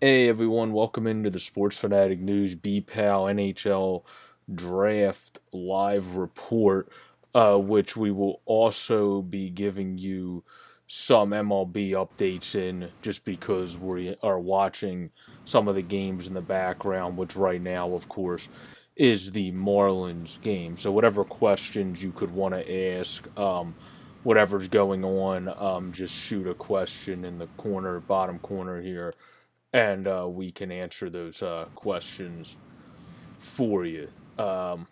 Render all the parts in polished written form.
Hey everyone, welcome into the Sports Phanatic News BPOW NHL Draft live report, which we will also be giving you some MLB updates in just because we are watching some of the games in the background, which right now, of course, is the Marlins game. So whatever questions you could want to ask, whatever's going on, just shoot a question in the corner, bottom corner here and we can answer those questions for you. Um,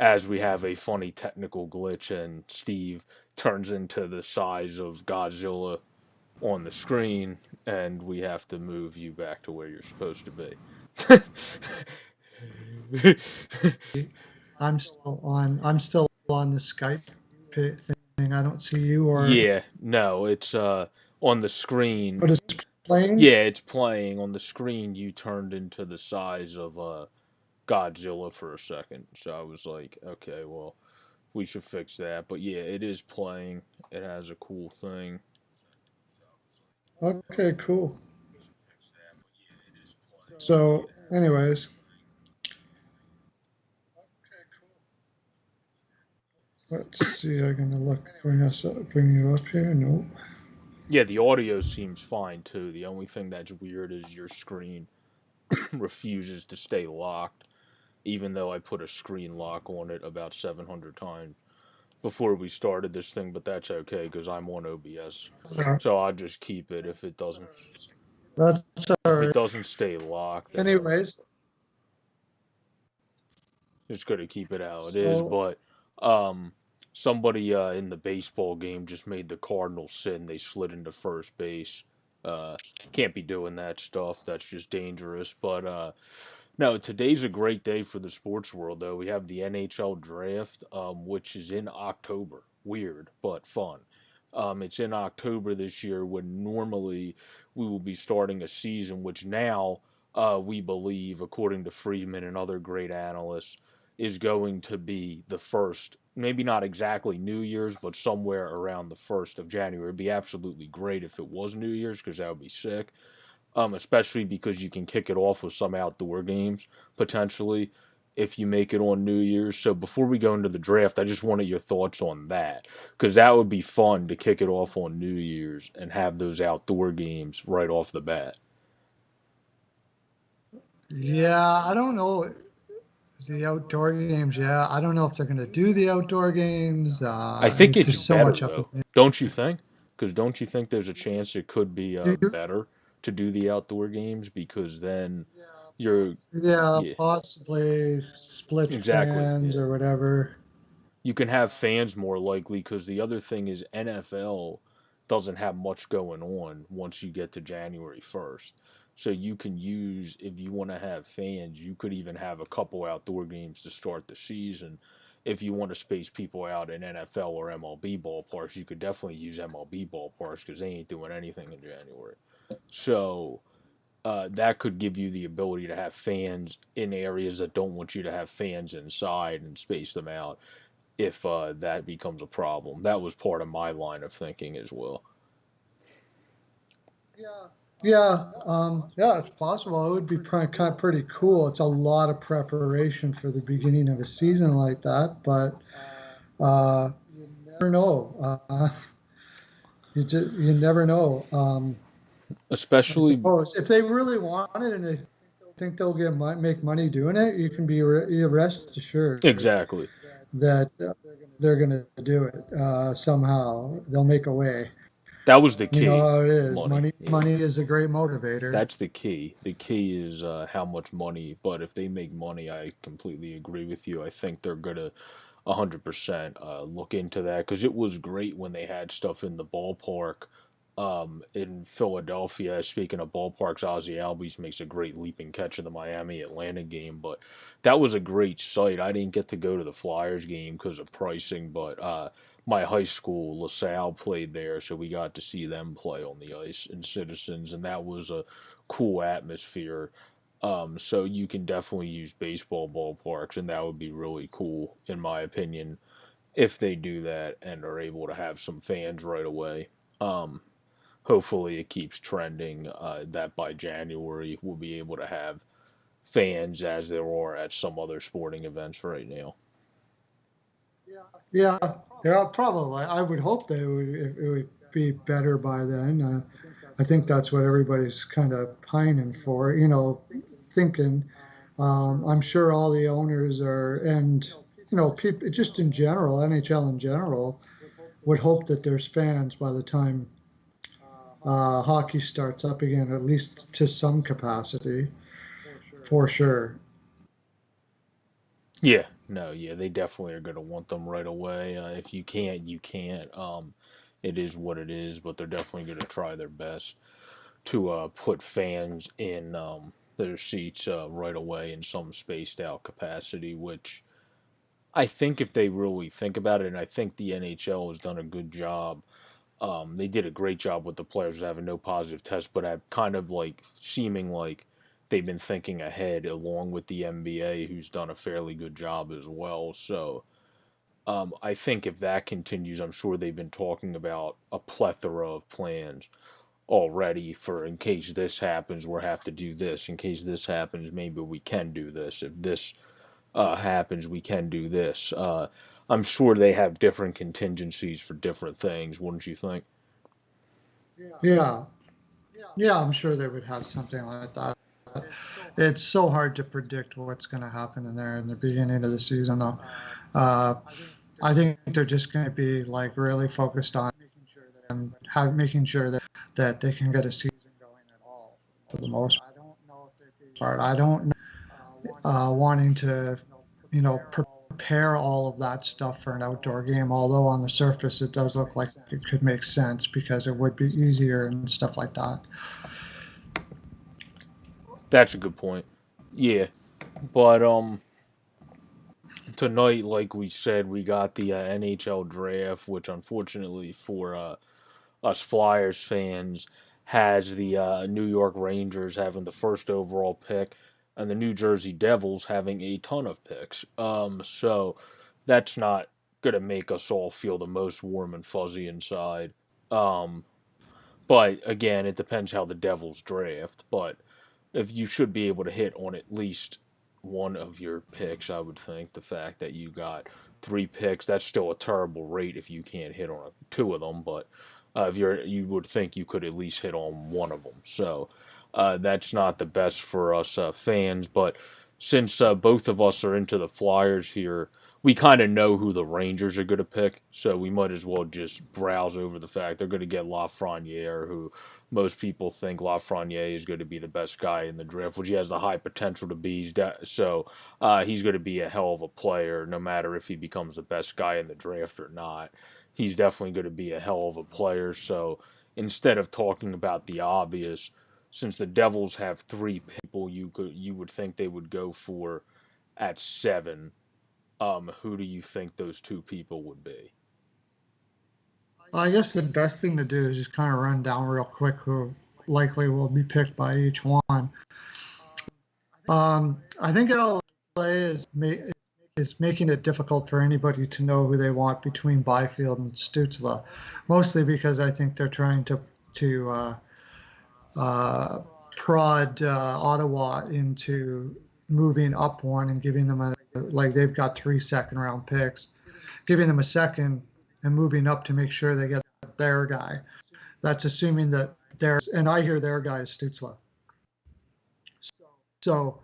as we have a funny technical glitch, and Steve turns into the size of Godzilla on the screen, and we have to move you back to where you're supposed to be. I'm still on the Skype thing. I don't see you or Yeah, no, it's on the screen. but it's playing. Yeah, it's playing on the screen. You turned into the size of Godzilla for a second, so I was like, okay, well, we should fix that. But yeah, it is playing. It has a cool thing. Okay, cool. So, anyways, let's see. I'm gonna bring you up here. No. Yeah, the audio seems fine too. The only thing that's weird is your screen refuses to stay locked, even though I put a screen lock on it about 700 times before we started this thing. But that's okay because I'm on OBS, Uh, so I'll just keep it. that's all If it right. doesn't stay locked, then I'm Anyways, just gonna keep it how it is. so But um, somebody in the baseball game just made the Cardinals sin. They slid into first base. Uh, can't be doing that stuff. That's just dangerous. But no, today's a great day for the sports world. Though we have the NHL draft, which is in October. Weird, but fun. It's in October this year when normally we will be starting a season, which now we believe, according to Friedman and other great analysts, is going to be the first, maybe not exactly New Year's, but somewhere around the 1st of January. It'd be absolutely great if it was New Year's because that would be sick. Especially because you can kick it off with some outdoor games potentially if you make it on New Year's. So before we go into the draft, I just wanted your thoughts on that because that would be fun to kick it off on New Year's and have those outdoor games right off the bat. yeah, I don't know the outdoor games. Yeah, I don't know if they're gonna do the outdoor games. I think it's There's so better much up in though, the don't you think? Because don't you think there's a chance it could be air. better to do the outdoor games because then you're Yeah, yeah, possibly split exactly, fans yeah. or whatever. You can have fans more likely because the other thing is NFL doesn't have much going on once you get to January 1st. So you can use, if you want to have fans, you could even have a couple outdoor games to start the season. If you want to space people out in NFL or MLB ballparks, you could definitely use MLB ballparks because they ain't doing anything in January. So that could give you the ability to have fans in areas that don't want you to have fans inside and space them out if that becomes a problem. That was part of my line of thinking as well. Yeah, it's possible. It would be kind of pretty cool. It's a lot of preparation for the beginning of a season like that, but you never know. You never know. I Especially, suppose if they really want it and they think they'll make money doing it, you can you rest assured exactly. that they're going to do it somehow. They'll make a way. That was the You know key. how it is. Money. Money, Yeah. money is a great motivator. That's the key. The key is how much money. But if they make money, I completely agree with you. I think they're gonna 100% look into that because it was great when they had stuff in the ballpark in Philadelphia. Speaking of ballparks, Ozzy Albies makes a great leaping catch in the Miami Atlanta game, but that was a great sight. I didn't get to go to the Flyers game because of pricing, but my high school LaSalle played there, so we got to see them play on the ice in Citizens, and that was a cool atmosphere. So you can definitely use baseball ballparks, and that would be really cool, in my opinion, if they do that and are able to have some fans right away. Um, hopefully it keeps trending. That by January we'll be able to have fans as there are at some other sporting events right now. Yeah, yeah, probably. I would hope that it would be better by then. I think that's what everybody's kind of pining for, thinking. I'm sure all the owners are, and people just in general, NHL in general, would hope that there's fans by the time hockey starts up again, at least to some capacity, for sure. Yeah, no, yeah, they definitely are going to want them right away. If you can't, you can't. It is what it is, but they're definitely going to try their best to put fans in their seats right away in some spaced out capacity, which I think if they really think about it, and I think the NHL has done a good job. They did a great job with the players having no positive tests, but have kind of like seeming like they've been thinking ahead along with the NBA, who's done a fairly good job as well. So I think if that continues, I'm sure they've been talking about a plethora of plans already for in case this happens, we'll have to do this. In case this happens, maybe we can do this. If this happens, we can do this. I'm sure they have different contingencies for different things, wouldn't you think? Yeah, yeah, I'm sure they would have something like that. It's so hard to predict what's going to happen in there in the beginning of the season, though. Uh, I think they're just going to be like really focused on making sure that they can get a season going at all for the most part. I don't know wanting to, prepare all of that stuff for an outdoor game. Although on the surface it does look like it could make sense because it would be easier and stuff like that. That's a good point. Yeah, but tonight, like we said, we got the NHL draft, which unfortunately for us Flyers fans has the New York Rangers having the first overall pick and the New Jersey Devils having a ton of picks. So that's not gonna make us all feel the most warm and fuzzy inside. Um, but again, it depends how the Devils draft. But if you should be able to hit on at least one of your picks, I would think the fact that you got three picks, that's still a terrible rate if you can't hit on two of them. But if you would think you could at least hit on one of them. So that's not the best for us fans. But since both of us are into the Flyers here, we kind of know who the Rangers are going to pick, so we might as well just browse over the fact they're going to get Lafreniere, who most people think Lafreniere is going to be the best guy in the draft, which he has the high potential to be. So he's going to be a hell of a player, no matter if he becomes the best guy in the draft or not. He's definitely going to be a hell of a player. So instead of talking about the obvious, since the Devils have three people, you would think they would go for at seven. Who do you think those two people would be? I guess the best thing to do is just kind of run down real quick who likely will be picked by each one. I think LA is making it difficult for anybody to know who they want between Byfield and Stutzla, mostly because I think they're trying to uh, prod Ottawa into moving up one and giving them like they've got 3 second-round picks, giving them a second and moving up to make sure they get their guy. That's assuming that and I hear their guy is Stutzla. So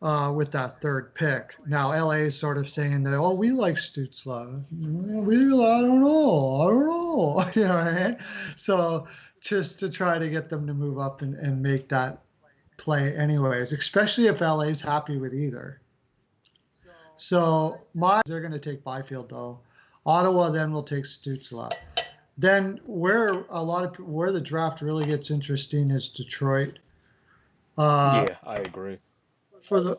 with that third pick. Now LA is sort of saying that, oh, we like Stutzla. I don't know. I don't know. Right? So just to try to get them to move up and make that play anyways, especially if LA's happy with either. So they're going to take Byfield though. Ottawa then will take Stutzla. Then where the draft really gets interesting is Detroit. Uh, Yeah, I agree. for the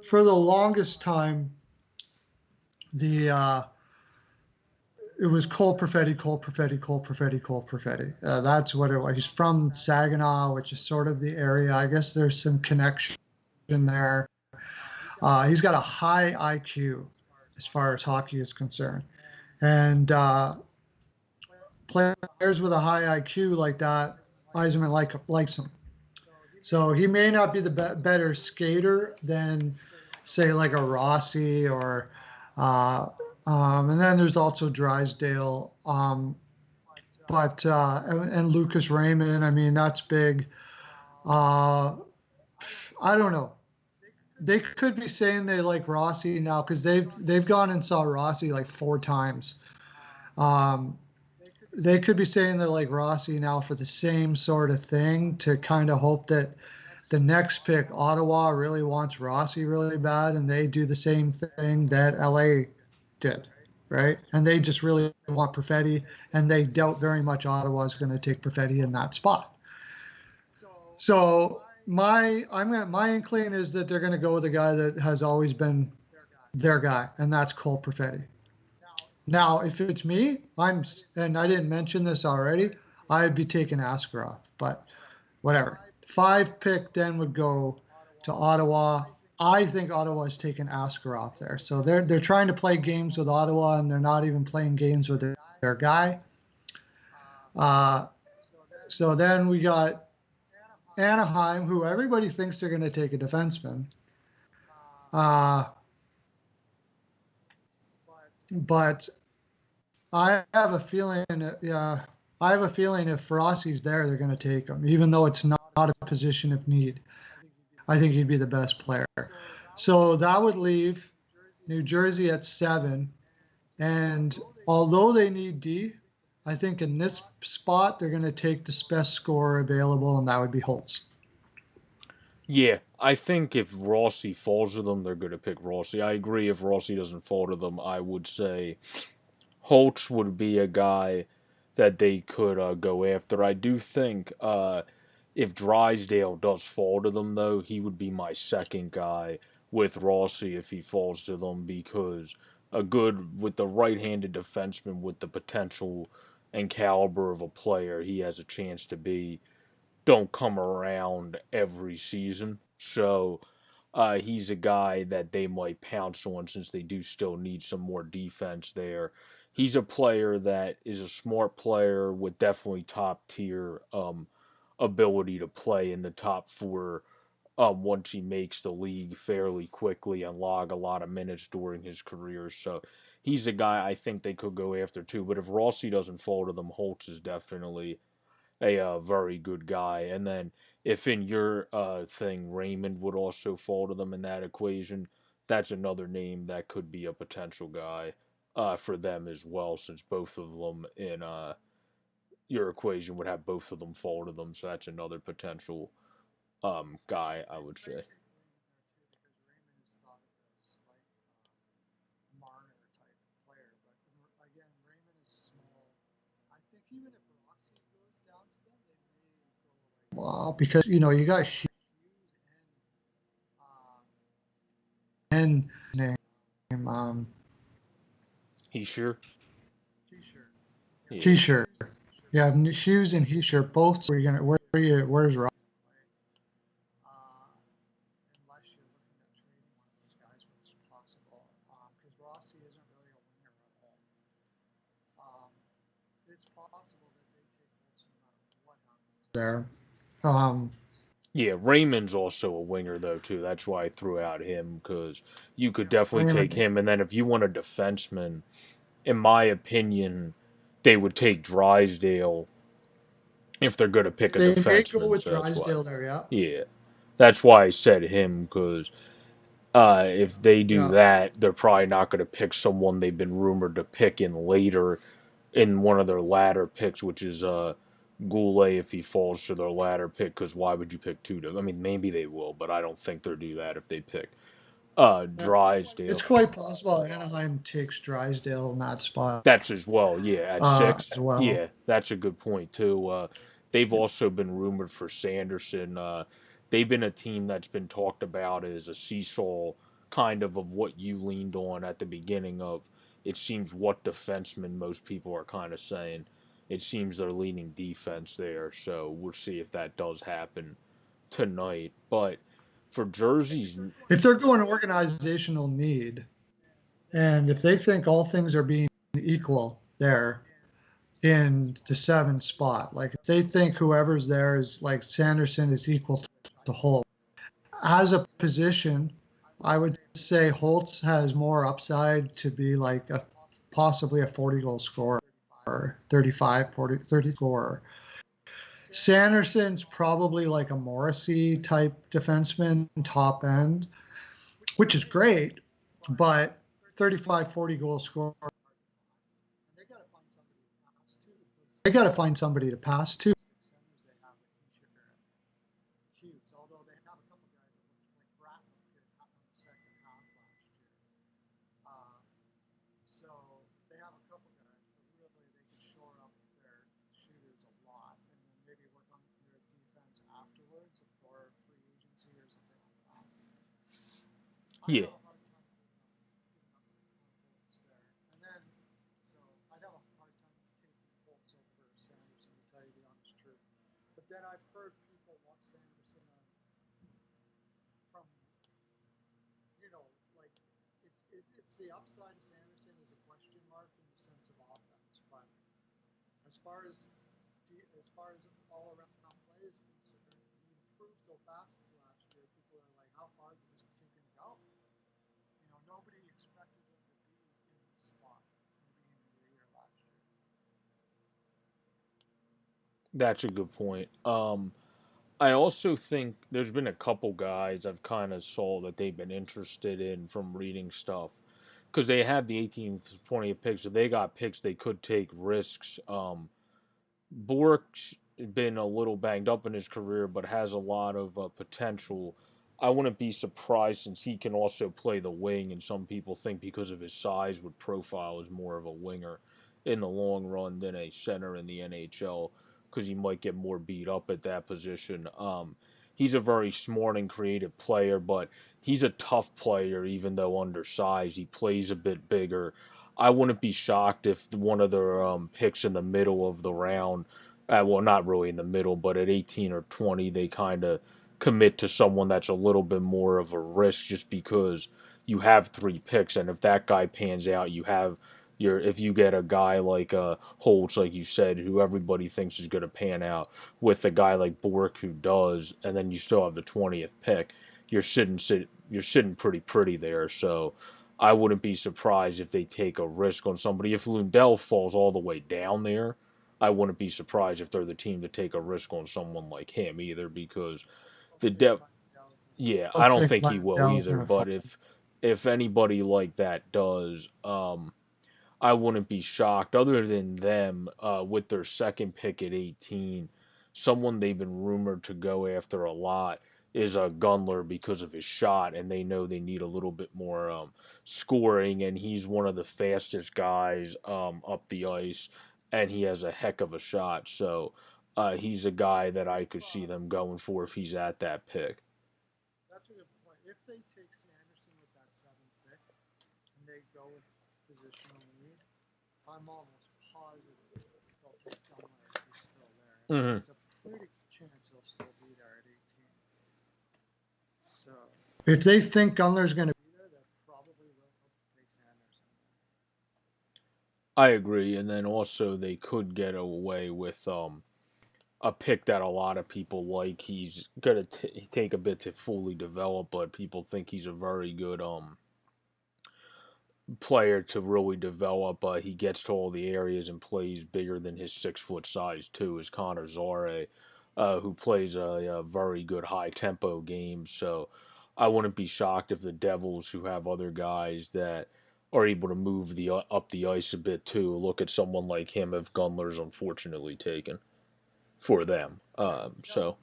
for the longest time, the it was Cole Perfetti, Cole Perfetti, Cole Perfetti, Cole Perfetti. That's what it was. He's from Saginaw, which is sort of the area. I guess there's some connection there. He's got a high IQ as far as hockey is concerned, and players with a high IQ like that, Eisenman likes him. So he may not be the better skater than, say, like a Rossi or, uh, and then there's also Drysdale, and Lucas Raymond. I mean, that's big. Uh, I don't know. They could be saying they like Rossi now because they've gone and saw Rossi like 4 times. Um, they could be saying they're like Rossi now for the same sort of thing to kind of hope that the next pick, Ottawa, really wants Rossi really bad, and they do the same thing that LA did, right? And they just really want Perfetti, and they doubt very much Ottawa is going to take Perfetti in that spot. So my inkling is that they're going to go with a guy that has always been their guy, and that's Cole Perfetti. Now, if it's me, and I didn't mention this already, I'd be taking Askarov, but whatever. 5 pick then would go to Ottawa. I think Ottawa's taken Askarov there, so they're trying to play games with Ottawa, and they're not even playing games with their guy. Uh, so then we got Anaheim, who everybody thinks they're going to take a defenseman. Uh, but I have a feeling, yeah, I have a feeling if Rossi's there, they're going to take him, even though it's not a position of need. I think he'd be the best player. So that would leave New Jersey at 7. And although they need D, I think in this spot, they're going to take the best scorer available, and that would be Holtz. Yeah, I think if Rossi falls to them, they're going to pick Rossi. I agree. If Rossi doesn't fall to them, I would say Holtz would be a guy that they could go after. I do think if Drysdale does fall to them, though, he would be my second guy with Rossi if he falls to them because a good with the right-handed defenseman with the potential and caliber of a player he has a chance to be don't come around every season. So he's a guy that they might pounce on since they do still need some more defense there. He's a player that is a smart player with definitely top tier ability to play in the top four once he makes the league fairly quickly and log a lot of minutes during his career. So he's a guy I think they could go after too. But if Rossi doesn't fall to them, Holtz is definitely a very good guy. And then if in your thing Raymond would also fall to them in that equation, that's another name that could be a potential guy for them as well, since both of them in your equation would have both of them fall to them. So that's another potential guy, I would say. Well, because you got and name He sure? Yeah. Heischer. Yeah, Hughes and Heischer both. Where's Ross? There. Um, Yeah, Raymond's also a winger though too. That's why I threw out him because you could definitely take Raymond. him. And then if you want a defenseman, in my opinion, they would take Drysdale if they're going to pick a They may go defenseman. with So that's why, Drysdale there. Yeah. yeah, that's why I said him because if they do Yeah. that, they're probably not going to pick someone they've been rumored to pick in later in one of their latter picks, which is Goulet if he falls to their latter pick. Because why would you pick two? I mean, maybe they will, but I don't think they'll do that if they pick Yeah. It's Drysdale. quite possible Anaheim takes Drysdale in that spot That's as well, yeah. At six, as well. yeah, that's a good point too. They've also been rumored for Sanderson. They've been a team that's been talked about as a seesaw, kind of what you leaned on at the beginning of. It seems what defenseman most people are kind of saying. It seems they're leaning defense there, so we'll see if that does happen tonight. But for Jersey's, If they're going organizational need, and if they think all things are being equal there, in the 7 spot. Like if they think whoever's there is like Sanderson is equal to Holt. As a position, I would say Holtz has more upside to be like a possibly a 40 goal scorer, 35, 40, 30 scorer. Sanderson's probably like a Morrissey type defenseman, top end, which is great, but 35, 40 goal scorer, they got to find somebody to pass to. Yeah. That's a good point. I also think there's been a couple guys I've kind of saw that they've been interested in from reading stuff because they have the 18th, 20th picks. So they got picks they could take risks. Bork's been a little banged up in his career, but has a lot of potential. I wouldn't be surprised since he can also play the wing, and some people think because of his size would profile as more of a winger in the long run than a center in the NHL because he might get more beat up at that position. He's a very smart and creative player, but he's a tough player even though undersized. He plays a bit bigger. I wouldn't be shocked if one of the picks in the middle of the round, well, not really in the middle, but at 18 or 20, they kind of commit to someone that's a little bit more of a risk just because you have 3 picks. And if that guy pans out, you have if you get a guy like Holtz, like you said, who everybody thinks is going to pan out, with a guy like Bork who does, and then you still have the 20th pick, you're sitting pretty there. So I wouldn't be surprised if they take a risk on somebody. If Lundell falls all the way down there, I wouldn't be surprised if they're the team to take a risk on someone like him either because the depth. Yeah, I I don't think think he will Lundell's either. going to fall. But if anybody like that does, I wouldn't be shocked. Other than them, with their second pick at 18, someone they've been rumored to go after a lot is a Gunler because of his shot, and they know they need a little bit more scoring, and he's one of the fastest guys up the ice, and he has a heck of a shot. So he's a guy that I could see them going for if he's at that pick. Mm-hmm. If they think Gunler's going to, I agree, and then also they could get away with a pick that a lot of people like. He's gonna take a bit to fully develop, but people think he's a very good player to really develop. He gets to all the areas and plays bigger than his 6 foot size too. Is Connor Zare, who plays a very good high tempo game. So I wouldn't be shocked if the Devils, who have other guys that are able to move the up the ice a bit too, look at someone like him if Gunler's unfortunately taken for them. So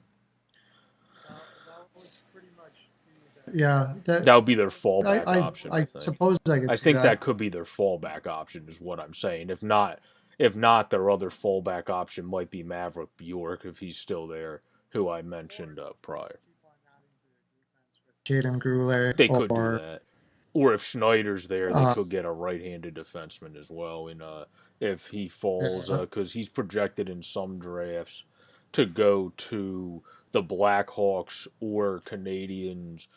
yeah, that would be their I, fallback I, option, I I think. suppose I could I see think that that. could be their fallback option, is what I'm saying. If not, their other fallback option might be Maverick Bjork if he's still there, who I mentioned prior. Caden Goulet They could do or that, or if Schneider's there, they uh, could get a right-handed defenseman as well. And if he falls, yeah, because he's projected in some drafts to go to the Blackhawks or Canadians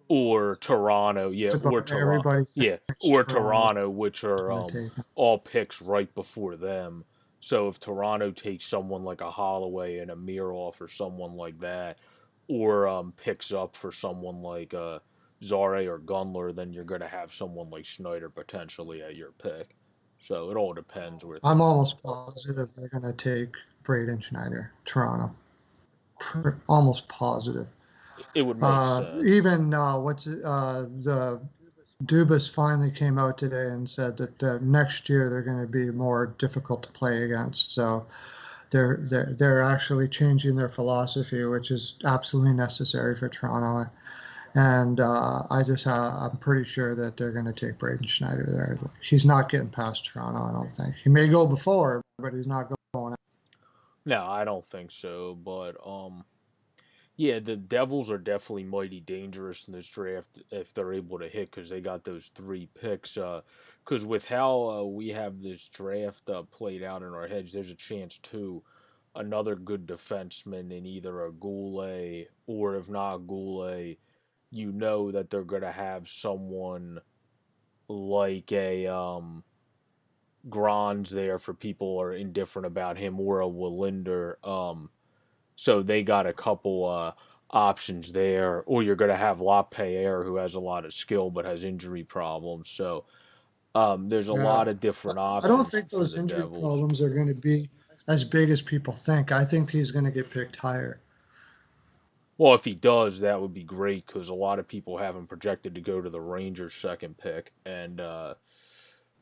or Toronto, yeah, just about everybody yeah, thinks or Toronto's Toronto, which are going to take him. all picks right before them. So if Toronto takes someone like a Holloway and a Miroff or someone like that, or picks up for someone like Zare or Gunler, then you're going to have someone like Schneider potentially at your pick. So it all depends where I'm things almost go. positive they're going to take Braden Schneider, Toronto. Almost positive. It would make sense. Even the Dubas finally came out today and said that next year they're going to be more difficult to play against. So they're actually changing their philosophy, which is absolutely necessary for Toronto. And I'm pretty sure that they're going to take Braden Schneider there. He's not getting past Toronto, I don't think. He may go before, but he's not going. No, I don't think so. But yeah, the Devils are definitely mighty dangerous in this draft if they're able to hit because they got those three picks. Because with how we have this draft played out in our heads, there's a chance too another good defenseman in either a Goulet or if not Goulet, you know that they're gonna have someone like a Gronds there for people who are indifferent about him or a Wallinder. So they got a couple options there, or you're going to have LaPierre who has a lot of skill but has injury problems. So there's a lot Yeah, of different I don't options think for those the injury Devils. problems are going to be as big as people think. I think he's going to get picked higher. Well, if he does, that would be great because a lot of people have him projected to go to the Rangers' second pick, and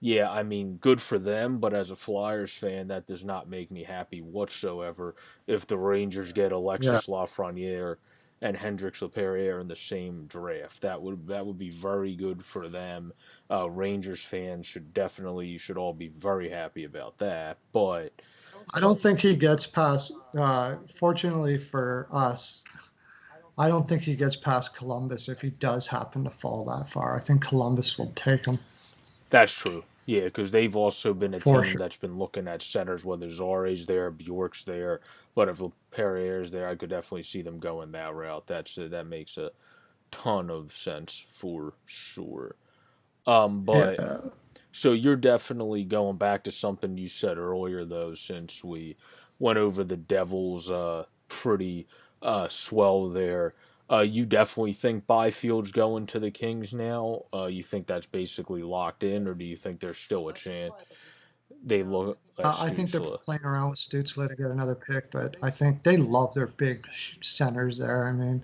yeah, I mean, good for them. But as a Flyers fan, that does not make me happy whatsoever. If the Rangers get Yeah, Alexis Lafreniere and Hendrix Laperriere in the same draft, that would be very good for them. Rangers fans should all be very happy about that. But I don't think he gets past. Fortunately for us, I don't think he gets past Columbus if he does happen to fall that far. I think Columbus will take him that's true. Yeah, because they've also been a for team sure. that's been looking at centers, whether Zare's there, Bjork's there, but if Perrier's there, I could definitely see them going that route. That makes a ton of sense for sure. But Yeah, so you're definitely going back to something you said earlier, though, since we went over the Devils pretty swell there. You definitely think Byfield's going to the Kings now? You think that's basically locked in, or do you think there's still a chance they look at I think they're Stutzla? playing around with Stutzla to get another pick, but I think they love their big centers there. I mean,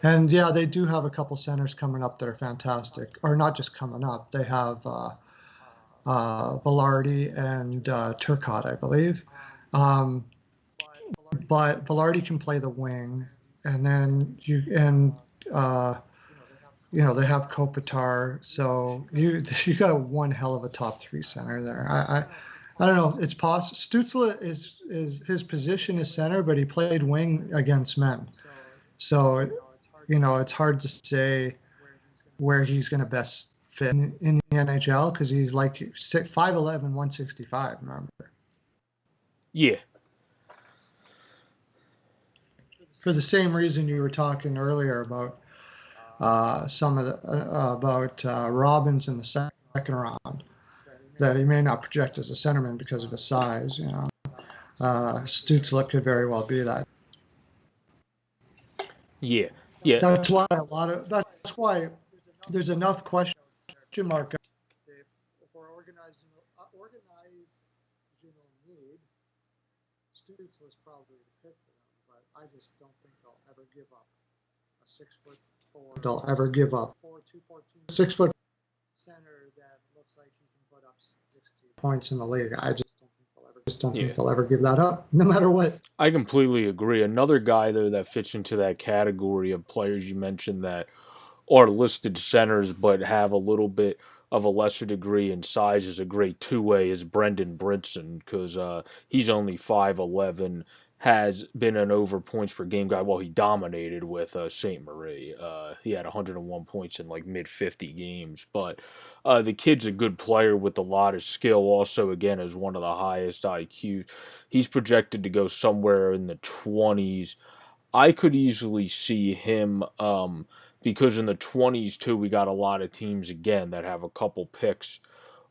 and yeah, they do have a couple centers coming up that are fantastic, or not just coming up. They have Velarde and Turcotte, I believe. Um, but Velarde can play the wing, and then uh, they have Kopitar, so you got one hell of a top three center there. I don't know. It's possible. Stutzla is his position is center, but he played wing against men, so it's hard to say where he's going to best fit in the NHL because he's like 5'11", 165. Remember, Yeah, for the same reason you were talking earlier about some of the about Robbins in the second round, that he may not project as a centerman because of his size. Stutzla could very well be that. yeah, yeah, That's why there's enough question mark for need. Stutzla's probably the pick for them, but I just don't think they'll ever give up a 6'4". They'll ever give up 6 foot center that looks like he can put up 60 points in the league. I just don't think yeah. they'll ever give that up, no matter what. I completely agree. Another guy though that fits into that category of players you mentioned that are listed centers but have a little bit of a lesser degree in size is a great two-way is Brendan Brinson because he's only 5'11", has been an over points per game guy. Well, he dominated with St. Marie. He had 101 points in like mid 50 games, but the kid's a good player with a lot of skill. Also, again, is one of the highest IQ. He's projected to go somewhere in the 20s. I could easily see him because in the 20s too we got a lot of teams again that have a couple picks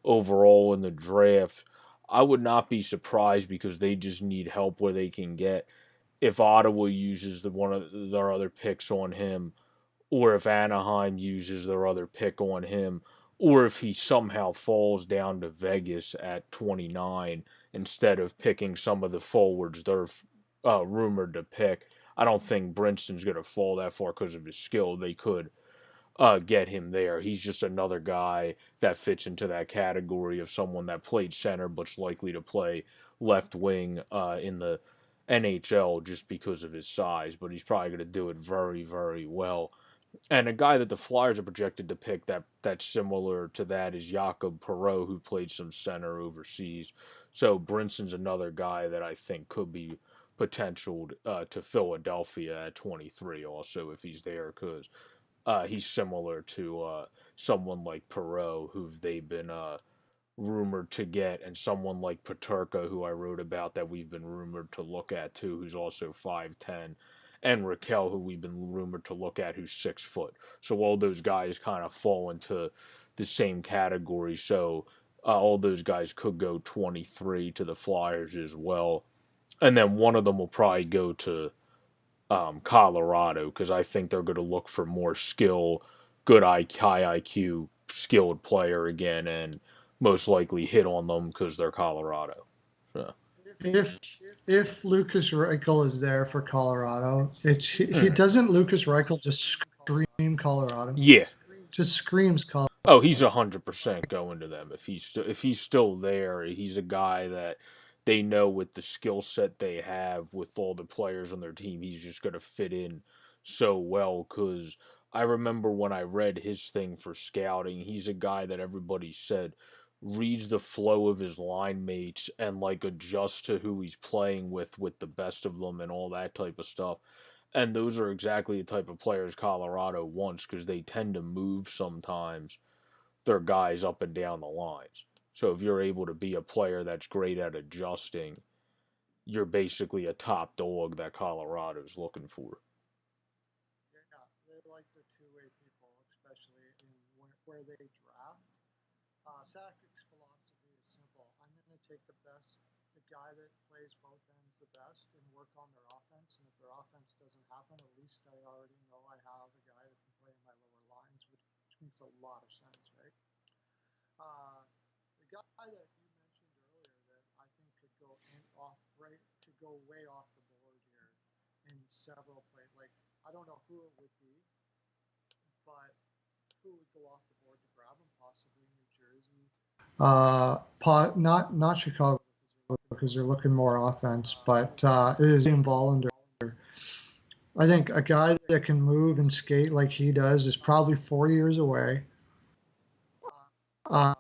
overall in the draft. I would not be surprised because they just need help where they can get. If Ottawa uses one of their other picks on him, or if Anaheim uses their other pick on him, or if he somehow falls down to Vegas at 29 instead of picking some of the forwards they're rumored to pick. I don't think Brinson's going to fall that far because of his skill. They could get him there. He's just another guy that fits into that category of someone that played center but's likely to play left wing in the NHL just because of his size, but he's probably going to do it very, very well. And a guy that the Flyers are projected to pick that's similar to that is Jakob Perreault, who played some center overseas. So Brinson's another guy that I think could be potential to Philadelphia at 23 also if he's there because he's similar to someone like Perreault, who they've been rumored to get, and someone like Paterka, who I wrote about that we've been rumored to look at too, who's also 5'10", and Raquel, who we've been rumored to look at, who's 6 foot. So all those guys kind of fall into the same category. So all those guys could go 23 to the Flyers as well, and then one of them will probably go to Colorado because I think they're going to look for more skill, good high IQ, skilled player again, and most likely hit on them because they're Colorado. So. If if Lucas Reichel is there for Colorado, he Mm. doesn't Lucas Reichel just scream Colorado, Yeah. just screams Colorado. Oh, he's 100% going to them if he's still there. He's a guy that they know with the skill set they have with all the players on their team, he's just going to fit in so well. Because I remember when I read his thing for scouting, he's a guy that everybody said reads the flow of his line mates and like adjusts to who he's playing with the best of them and all that type of stuff. And those are exactly the type of players Colorado wants because they tend to move sometimes their guys up and down the lines. So if you're able to be a player that's great at adjusting, you're basically a top dog that Colorado's looking for. Yeah, they like the two-way people, especially in where they draft. Sakic's philosophy is simple. I'm going to take the guy that plays both ends the best, and work on their offense. And if their offense doesn't happen, at least I already know I have a guy that can play in my lower lines, which makes a lot of sense, right? Uh, the guy that you mentioned earlier that I think could go in off right could go way off the board here in several plays. Like I don't know who it would be, but who would go off the board to grab him? Possibly New Jersey. Not Chicago because they're looking more offense, but it is Ian Vollander. I think a guy that can move and skate like he does is probably 4 years away. Uh,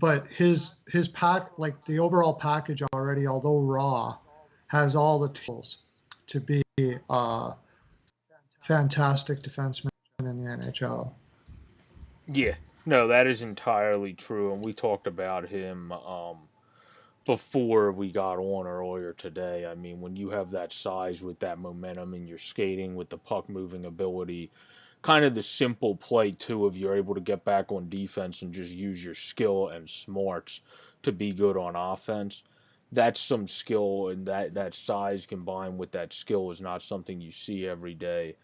but his pack, like the overall package already, although raw, has all the tools to be a fantastic defenseman in the NHL. Yeah, no, that is entirely true, and we talked about him before we got on earlier today. I mean, when you have that size with that momentum and you're skating with the puck moving ability, kind of the simple play too, if you're able to get back on defense and just use your skill and smarts to be good on offense. That's some skill, and that size combined with that skill is not something you see every day.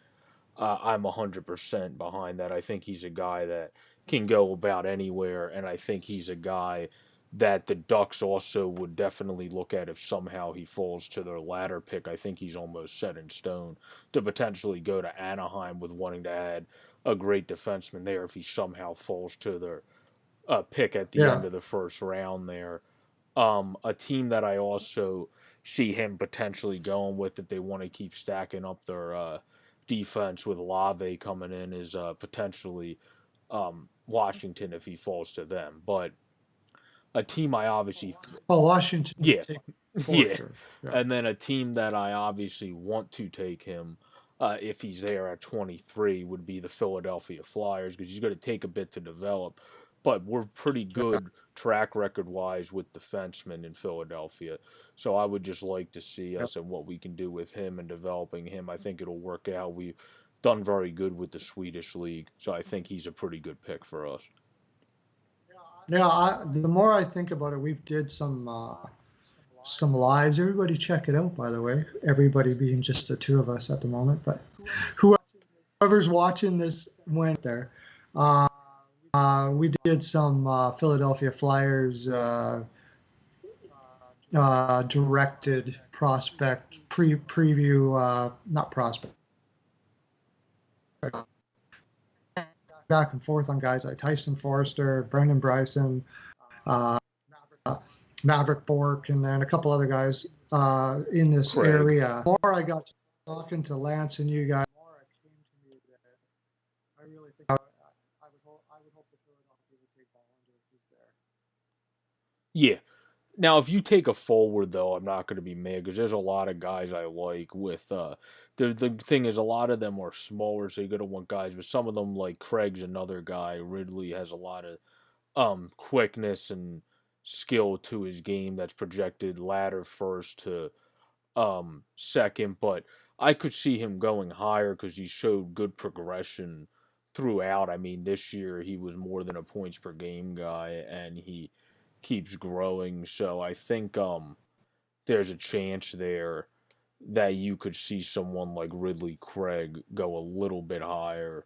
I'm 100% behind that. I think he's a guy that can go about anywhere, and I think he's a guy that the Ducks also would definitely look at if somehow he falls to their latter pick. I think he's almost set in stone to potentially go to Anaheim with wanting to add a great defenseman there if he somehow falls to their pick at the end Yeah. of the first round there. A team that I also see him potentially going with if they want to keep stacking up their defense with Lave coming in is potentially Washington if he falls to them. But a team I obviously, Well, Washington yeah, would take for yeah, sure. Yeah. and then a team that I obviously want to take him if he's there at 23 would be the Philadelphia Flyers because he's going to take a bit to develop. But we're pretty Yeah. good track record wise with defensemen in Philadelphia. So I would just like to see Yep. us and what we can do with him and developing him. I think it'll work out. We've done very good with the Swedish league. So I think he's a pretty good pick for us. Yeah, the more I think about it, we've did some lives. Everybody check it out, by the way. Everybody being just the two of us at the moment, but whoever's watching this went there. Uh, we did some Philadelphia Flyers directed prospect preview, not prospect, back and forth on guys like Tyson Forster, Brendan Bryson, uh, Maverick Bork, and then a couple other guys in this Craig. area. The more I got to talking to Lance and you guys, the more it came to me that I really think I would hope the Philadelphia would take Ballender if he's there. Yeah. Now, if you take a forward, though, I'm not going to be mad because there's a lot of guys I like with. The thing is, a lot of them are smaller, so you're going to want guys, but some of them, like Craig's another guy. Ridley has a lot of quickness and skill to his game that's projected ladder first to second, but I could see him going higher because he showed good progression throughout. I mean, this year he was more than a points per game guy, and he keeps growing. So I think there's a chance there that you could see someone like Ridley Craig go a little bit higher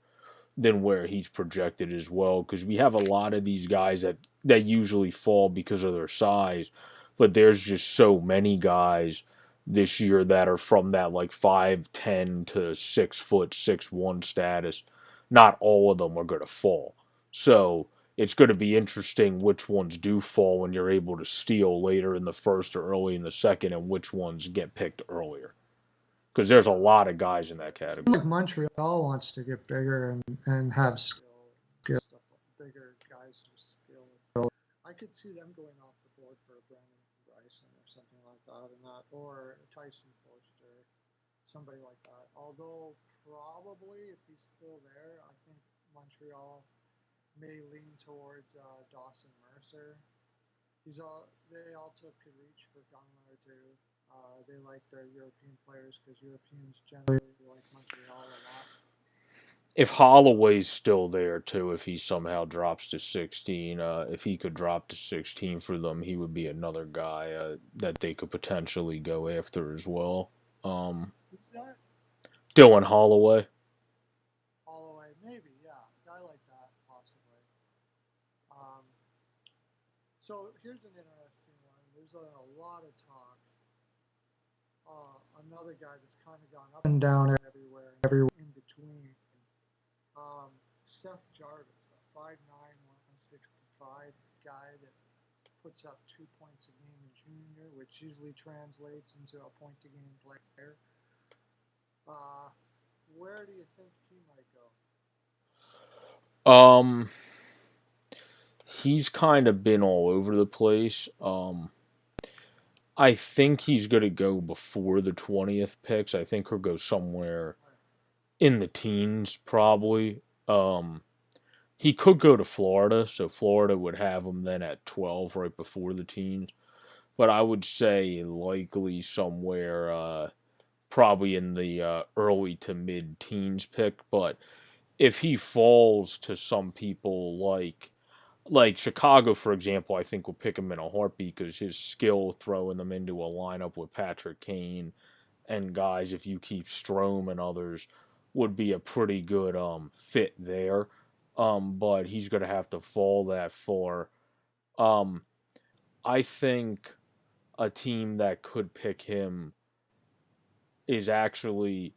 than where he's projected as well. Because we have a lot of these guys that usually fall because of their size, but there's just so many guys this year that are from that like 5'10" to 6 foot 6'1" status. Not all of them are going to fall. So it's going to be interesting which ones do fall when you're able to steal later in the first or early in the second, and which ones get picked earlier. Because there's a lot of guys in that category. Like Montreal wants to get bigger and have skill, stuff like bigger guys with skill. I could see them going off the board for a Brandon Bryson or something like that, or Tyson Forster, somebody like that. Although probably if he's still there, I think Montreal may lean towards Dawson Mercer. They also could reach for Gunler too. They like their European players because Europeans generally like Montreal a lot. If Holloway's still there too, if he somehow drops to 16, if he could drop to 16 for them, he would be another guy that they could potentially go after as well. Um, Who's that? Dylan Holloway. Holloway, maybe, yeah, a guy like that possibly. Um, so here's an interesting one. There's a lot of talk. Another guy that's kind of gone up and down everywhere in between. Seth Jarvis, the 5'9", 165 guy that puts up 2 points a game in junior, which usually translates into a point a game player. Where do you think he might go? Um, he's kind of been all over the place. I think he's going to go before the 20th picks. I think he'll go somewhere in the teens, probably. He could go to Florida, so Florida would have him then at 12 right before the teens. But I would say likely somewhere probably in the early to mid teens pick. But if he falls to some people like Chicago, for example, I think will pick him in a heartbeat because his skill throwing them into a lineup with Patrick Kane and guys, if you keep Strome and others, would be a pretty good fit there. But he's going to have to fall that far. Um, I think a team that could pick him is actually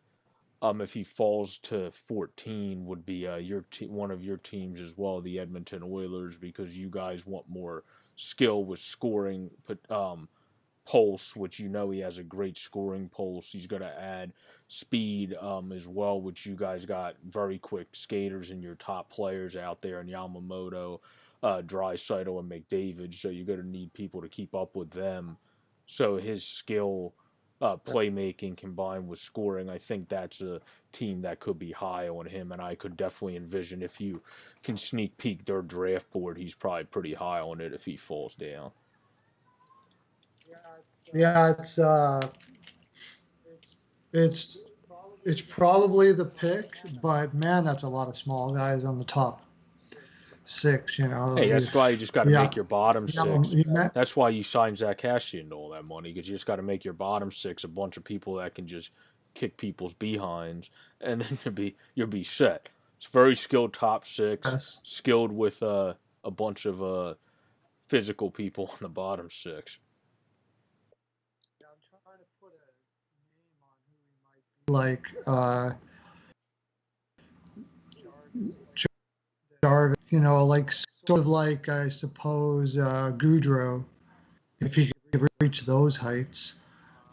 if he falls to 14 would be one of your teams as well, the Edmonton Oilers, because you guys want more skill with scoring, pulse, which you know he has a great scoring pulse. He's going to add speed as well, which you guys got very quick skaters and your top players out there in Yamamoto, Draisaitl, and McDavid. So you're going to need people to keep up with them. So his skill, playmaking combined with scoring, I think that's a team that could be high on him. And I could definitely envision if you can sneak peek their draft board, he's probably pretty high on it if he falls down. Yeah, it's it's probably the pick, but man, that's a lot of small guys on the top six. You know, Hey, that's why you just got to yeah, make your bottom yeah. six. You met, That's why you signed Zach Cassian and all that money, because you just got to make your bottom six a bunch of people that can just kick people's behinds, and then you'll be set. It's very skilled top six, yes. skilled with a bunch of physical people in the bottom six. Yeah, I'm trying to put a name on who he might be. Like Jarvis, you know, like sort of like I suppose Goudreau, if he could reach those heights.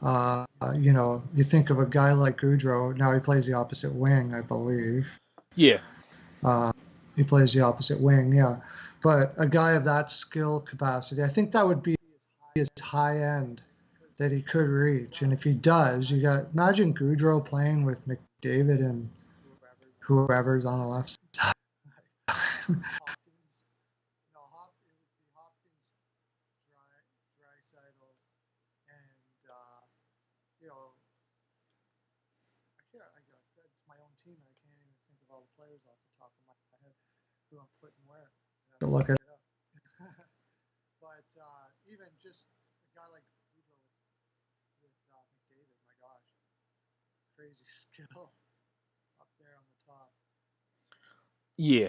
You know, you think of a guy like Goudreau. Now he plays the opposite wing, I believe. Yeah, Uh, he plays the opposite wing, yeah. But a guy of that skill capacity, I think that would be his high end that he could reach. And if he does, you got imagine Goudreau playing with McDavid and whoever's on the left side. To look at it. But even just a guy like Goudreau with McDavid, my gosh, crazy skill up there on the top. yeah.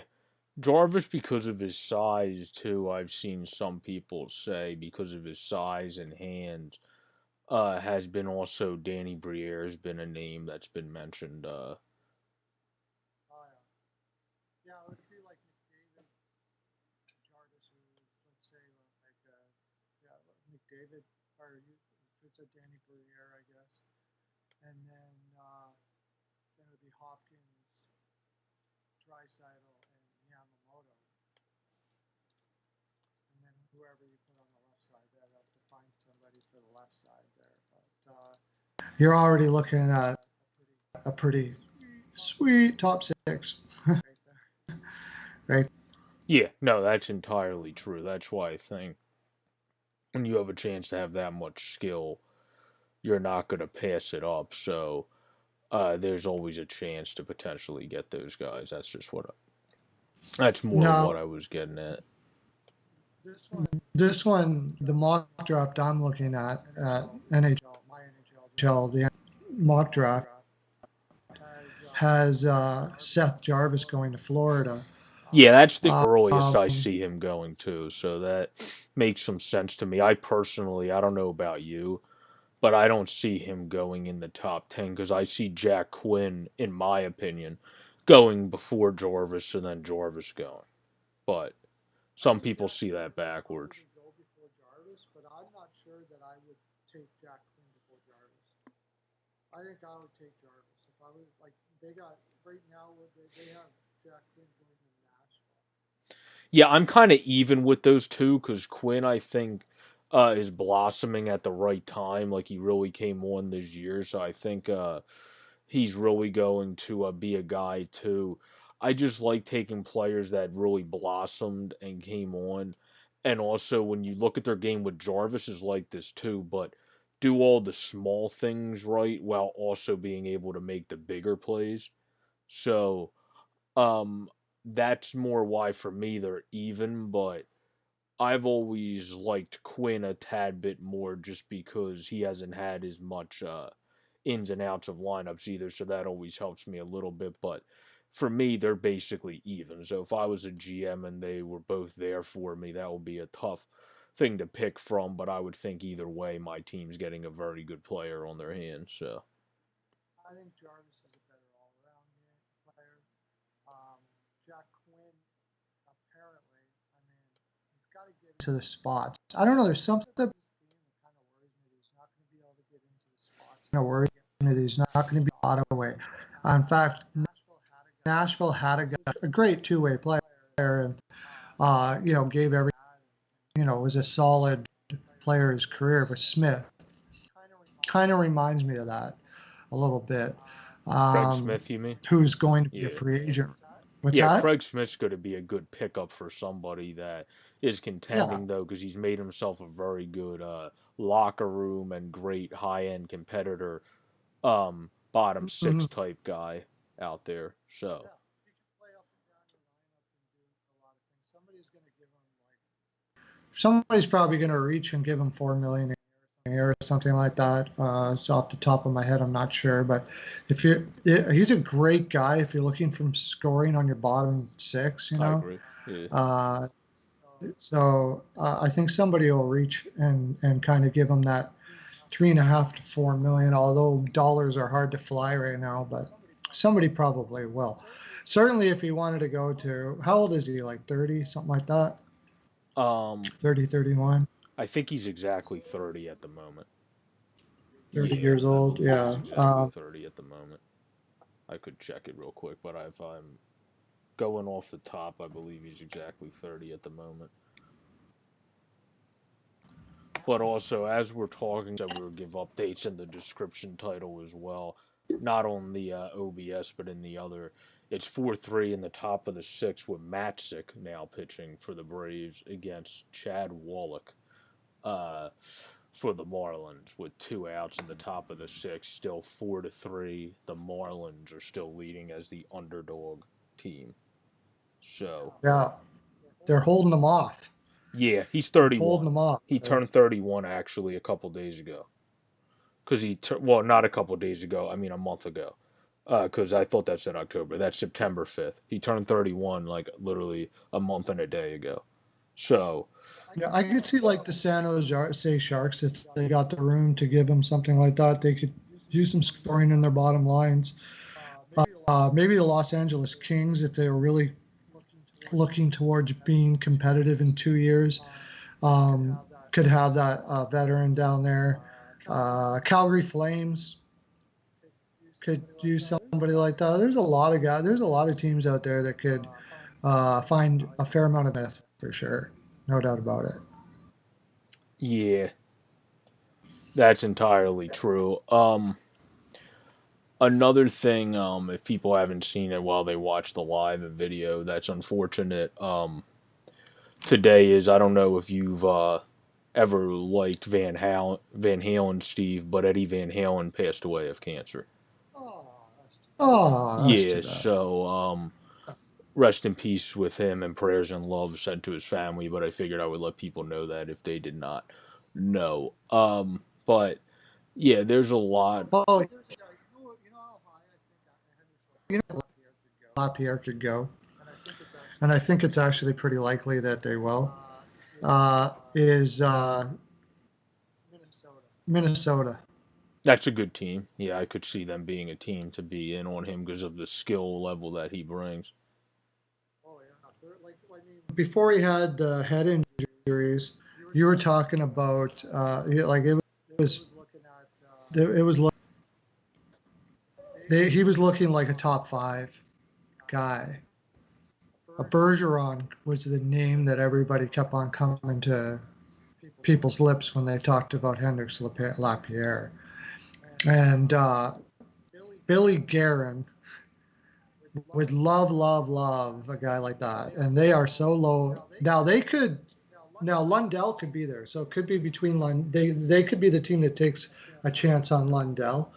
Jarvis, because of his size too, I've seen some people say because of his size and hands, has been also Danny Briere has been a name that's been mentioned. Oh yeah, yeah. It would be like McDavid, Jarvis, who let's say like yeah, McDavid, or you, it's a Danny Briere, I guess, and then it would be Hopkins, Draisaitl, and Yamamoto, and then whoever you put on the left side, they'd have to find somebody for the left side there. But you're already looking at a pretty sweet top six right there. Right. Yeah, no, that's entirely true. That's why I think when you have a chance to have that much skill, you're not going to pass it up. So there's always a chance to potentially get those guys. That's more what Now, I was getting at. this one, the mock draft I'm looking at NHL, my NHL, the mock draft has Seth Jarvis going to Florida. Yeah, that's the earliest I Um, see him going to. So that makes some sense to me. I personally, I don't know about you, but I don't see him going in the top 10 because I see Jack Quinn, in my opinion, going before Jarvis and then Jarvis going. But some people see that backwards. go before Jarvis, but I'm not sure that I would take Jack Quinn before Jarvis. I think I would take Jarvis if I was like they got right now. They have Jack Quinn going to Nashville. Yeah, I'm kind of even with those two because Quinn, I think, is blossoming at the right time. Like he really came on this year, so I think he's really going to be a guy too. I just like taking players that really blossomed and came on, and also when you look at their game with Jarvis is like this too, but do all the small things right while also being able to make the bigger plays. So um, that's more why for me they're even, but I've always liked Quinn a tad bit more just because he hasn't had as much ins and outs of lineups either, so that always helps me a little bit. But for me, they're basically even. So if I was a GM and they were both there for me, that would be a tough thing to pick from. But I would think either way, my team's getting a very good player on their hands. So I think Jarvis is a better all-around player. Jack Quinn, apparently, I mean, he's got to get into the spots. I don't know. There's something that kind of worries me that he's not going to be able to get into the spots. Kind of worries me that he's not going to be auto way. In fact, Nashville had a great two-way player, and you know, gave every, you know, was a solid player his career with Smith. Kind of reminds me of that a little bit. Craig Um, Smith, you mean? who's going to be a Yeah. free agent? What's Yeah, that? Craig Smith's going to be a good pickup for somebody that is Yeah. contending, though, because he's made himself a very good locker room and great high end competitor, bottom six Mm-hmm. type guy out there. So, somebody's probably going to reach and give him 4 million a year or something like that. It's off the top of my head, I'm not sure, but if you're, he's a great guy if you're looking for scoring on your bottom six, I agree. Yeah. Uh, I think somebody will reach and kind of give him that 3.5 to 4 million. Although dollars are hard to fly right now, but somebody probably will. Certainly, if he wanted to go to, how old is he? Like 30, something like that. Um, 30, 31, I think he's exactly 30 at the moment. 30 Yeah, years I old. believe he's Yeah. exactly 30 at the moment. I could check it real quick, but if I'm going off the top, I believe he's exactly 30 at the moment. But also, as we're talking, so we'll give updates in the description title as well. Not on the OBS, but in the other. It's 4-3 in the top of the sixth with Matzik now pitching for the Braves against Chad Wallach uh, for the Marlins with 2 outs in the top of the sixth. Still 4-3. The Marlins are still leading as the underdog team. So, Yeah. They're holding them off. yeah, he's They're holding 31. them off. He turned 31 actually a couple days ago. Because well, not a couple days ago. I mean, a month ago. Because I thought that said October. That's September 5th. He turned 31 like literally a month and a day ago. So, Yeah, I could see like the San Jose Sharks, if they got the room to give them something like that, they could do some scoring in their bottom lines. Maybe the Los Angeles Kings, if they were really looking towards being competitive in 2 years, could have that veteran down there. Calgary Flames could do somebody like that. There's a lot of guys. There's a lot of teams out there that could find a fair amount of myth for sure, no doubt about it. yeah, that's entirely true. Another thing, if people haven't seen it while they watch the live video, that's unfortunate. Today is I don't know if you've ever liked Van Halen, Steve, but Eddie Van Halen passed away of cancer. Oh, that's Yeah, too bad. so rest in peace with him and prayers and love sent to his family. But I figured I would let people know that if they did not know. But yeah, there's a lot. Oh, you know, LaPierre could go, and I think it's actually pretty likely that they will. Is Minnesota? That's a good team. Yeah, I could see them being a team to be in on him because of the skill level that he brings. Before he had the head injuries, you were talking about like was it was he was looking like a top five guy. A Bergeron was the name that everybody kept on coming to people's lips when they talked about Hendrix Lapierre. And Billy Guerin would love, love, love a guy like that. And they are so low. Now Lundell could be there. So it could be between they could be the team that takes a chance on Lundell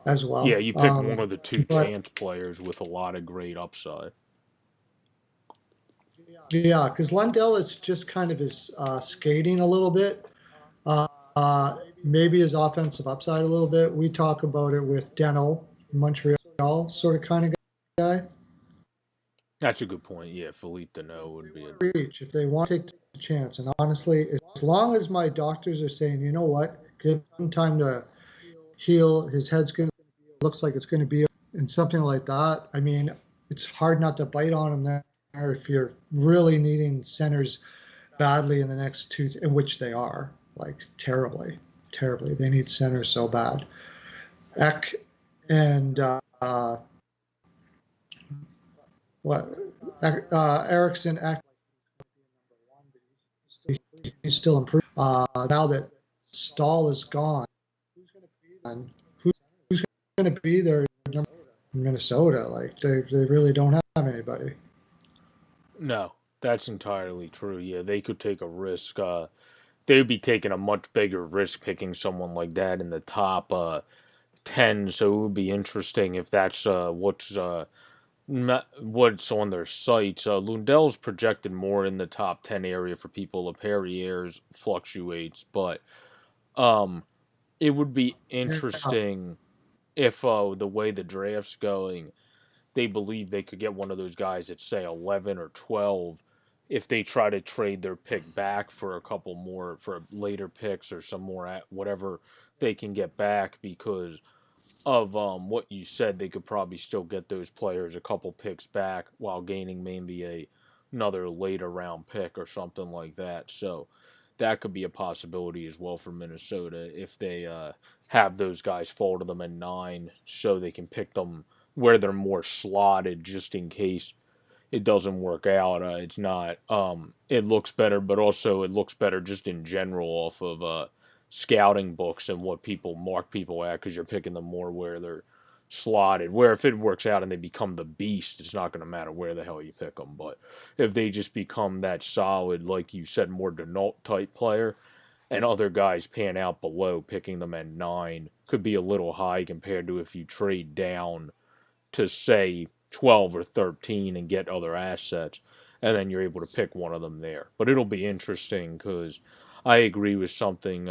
as Yeah, well. you picked one of the two But chance players with a lot of great upside. yeah, because Lundell is just kind of his skating a little bit. Maybe his offensive upside a little bit. We talk about it with Deno, Montreal, sort of kind of guy. That's a good point. Yeah, Philippe Deneau would be a Reach if they want to take the chance. And honestly, as long as my doctors are saying, you know what, give him time to heal. His head's going to looks like it's going to be and something like that. I mean, it's hard not to bite on him there if you're really needing centers badly in the next two, in which they are like terribly, terribly. They need centers so bad. Eck and what Erickson Eck, he's still improving. Now that Stahl is gone, who's going to be there in Minnesota? Like they really don't have anybody. no. That's entirely true. Yeah, they could take a risk. They would be taking a much bigger risk picking someone like that in the top 10. So it would be interesting if that's what's what's on their sites. Lundell's projected more in the top 10 area for people. Perrier's fluctuates, but um, it would be Yeah. interesting if the way the draft's going, they believe they could get one of those guys at say 11 or 12 if they try to trade their pick back for a couple more for later picks or some more at whatever they can get back because of what you said, they could probably still get those players a couple picks back while gaining maybe another later round pick or something like that. So that could be a possibility as well for Minnesota if they have those guys fall to them at 9, so they can pick them where they're more slotted, just in case it doesn't work out. It's not. It looks better, but also it looks better just in general off of scouting books and what people mark people at because you're picking them more where they're slotted. Where if it works out and they become the beast, it's not going to matter where the hell you pick them. But if they just become that solid, like you said, more Denault type player, and other guys pan out below, picking them at 9 could be a little high compared to if you trade down to say 12 or 13 and get other assets, and then you're able to pick one of them there. But it'll be interesting because I agree with something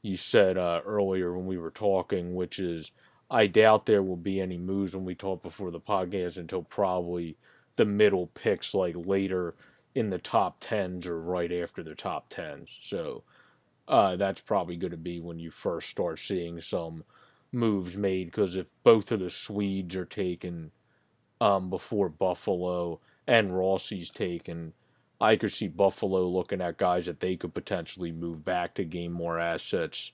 you said earlier when we were talking, which is I doubt there will be any moves when we talk before the podcast until probably the middle picks, like later in the top tens or right after the top tens. So that's probably going to be when you first start seeing some moves made because if both of the Swedes are taken before Buffalo and Rossi's taken, I could see Buffalo looking at guys that they could potentially move back to gain more assets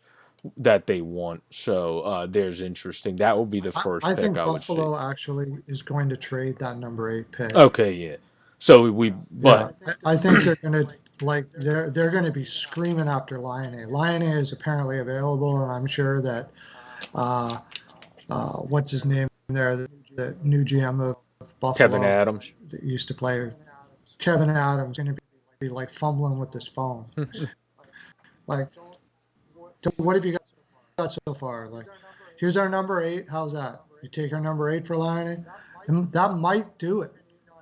that they want. So there's interesting. That will be the first I pick think I would see. Buffalo actually is going to trade that number 8 pick. Okay, yeah. So Yeah, but I think they're gonna they're gonna be screaming after Lion A. Lion A is apparently available, and I'm sure that uh, what's his name there, the new GM of Kevin Buffalo Adams. that used to play, Kevin Adams, going to be like fumbling with his phone. Like, what have you got so far? Like, here's our number 8. How's that? You take our number 8 for Lion A, and that might do it,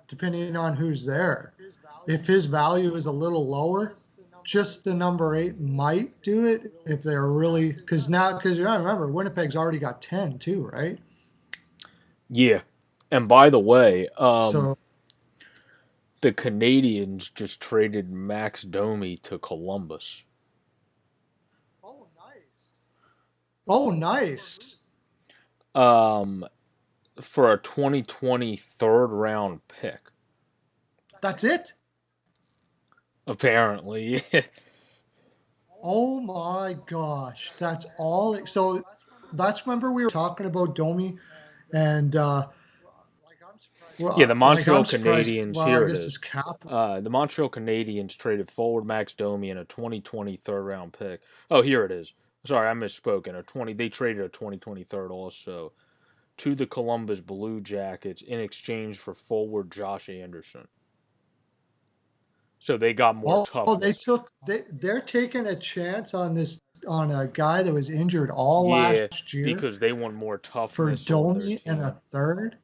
depending on who's there. If his value is a little lower, just the number 8 might do it if they're really because you gotta remember Winnipeg's already got 10 too, right? Yeah. And by the way, So the Canadians just traded Max Domi to Columbus. oh nice. Um, for a 2020 third round pick. That's it. Apparently. Oh my gosh, that's all. So that's remember we were talking about Domi and Yeah, the like Montreal I'm surprised. Canadiens, Well, I here it guess is. his cap. The Montreal Canadiens traded forward Max Domi and a 2020 third round pick. Oh, here it is. Sorry, I misspoken. They traded a 2020 third also to the Columbus Blue Jackets in exchange for forward Josh Anderson. So they got more toughness. They're taking a chance on a guy that was injured all Yeah, last year because they want more for toughness on their Domi and team. a third.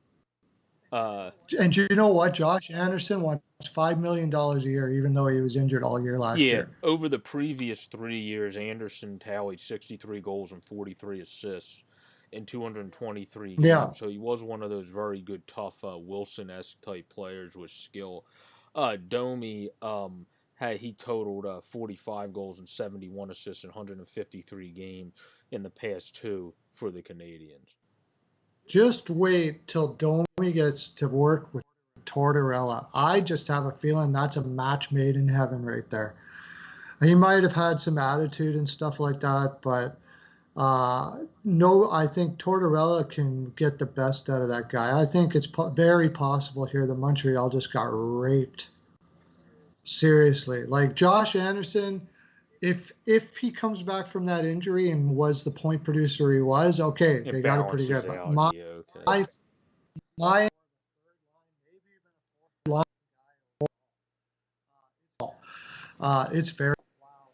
Uh, And you know what? Josh Anderson wants $5 million a year, even though he was injured all year last yeah, year. over the previous 3 years, Anderson tallied 63 goals and 43 assists in 223 Yeah, games. So he was one of those very good, tough Wilson-esque type players with skill. Domi he totaled 45 goals and 71 assists in 153 games in the past 2 for the Canadians. just wait till Domi gets to work with Tortorella. I just have a feeling that's a match made in heaven right there. He might have had some attitude and stuff like that, but no, I think Tortorella can get the best out of that guy. I think it's very possible here that Montreal just got raped. Seriously, like Josh Anderson, if he comes back from that injury and was the point producer he was, okay, It they got it pretty balances good. But out, yeah, okay. my it's very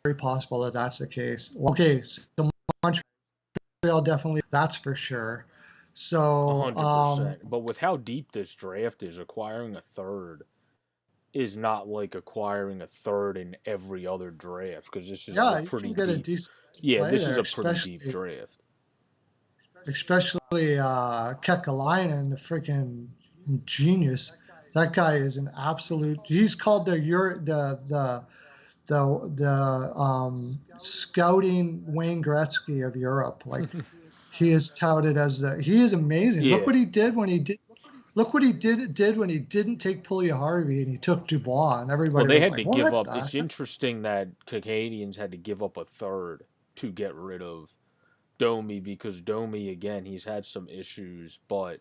very possible that's the case. Okay, so Montreal definitely, that's for sure. So 100%. But with how deep this draft is, acquiring a third is not like acquiring a third in every other draft because this is a yeah, you pretty can get a deep. decent Yeah, play this is there, a pretty deep especially draft. Kekalainen, the freaking genius. That guy is an absolute. He's called the scouting Wayne Gretzky of Europe. Like he is touted as the. He is amazing. Look Yeah. what he did when he did. Look what he did when he didn't take Puljujärvi and he took Dubois, and Well, everybody they was had like, to give "What up. the It's heck?" interesting that Canadians had to give up a third to get rid of Domi because Domi, again, he's had some issues, but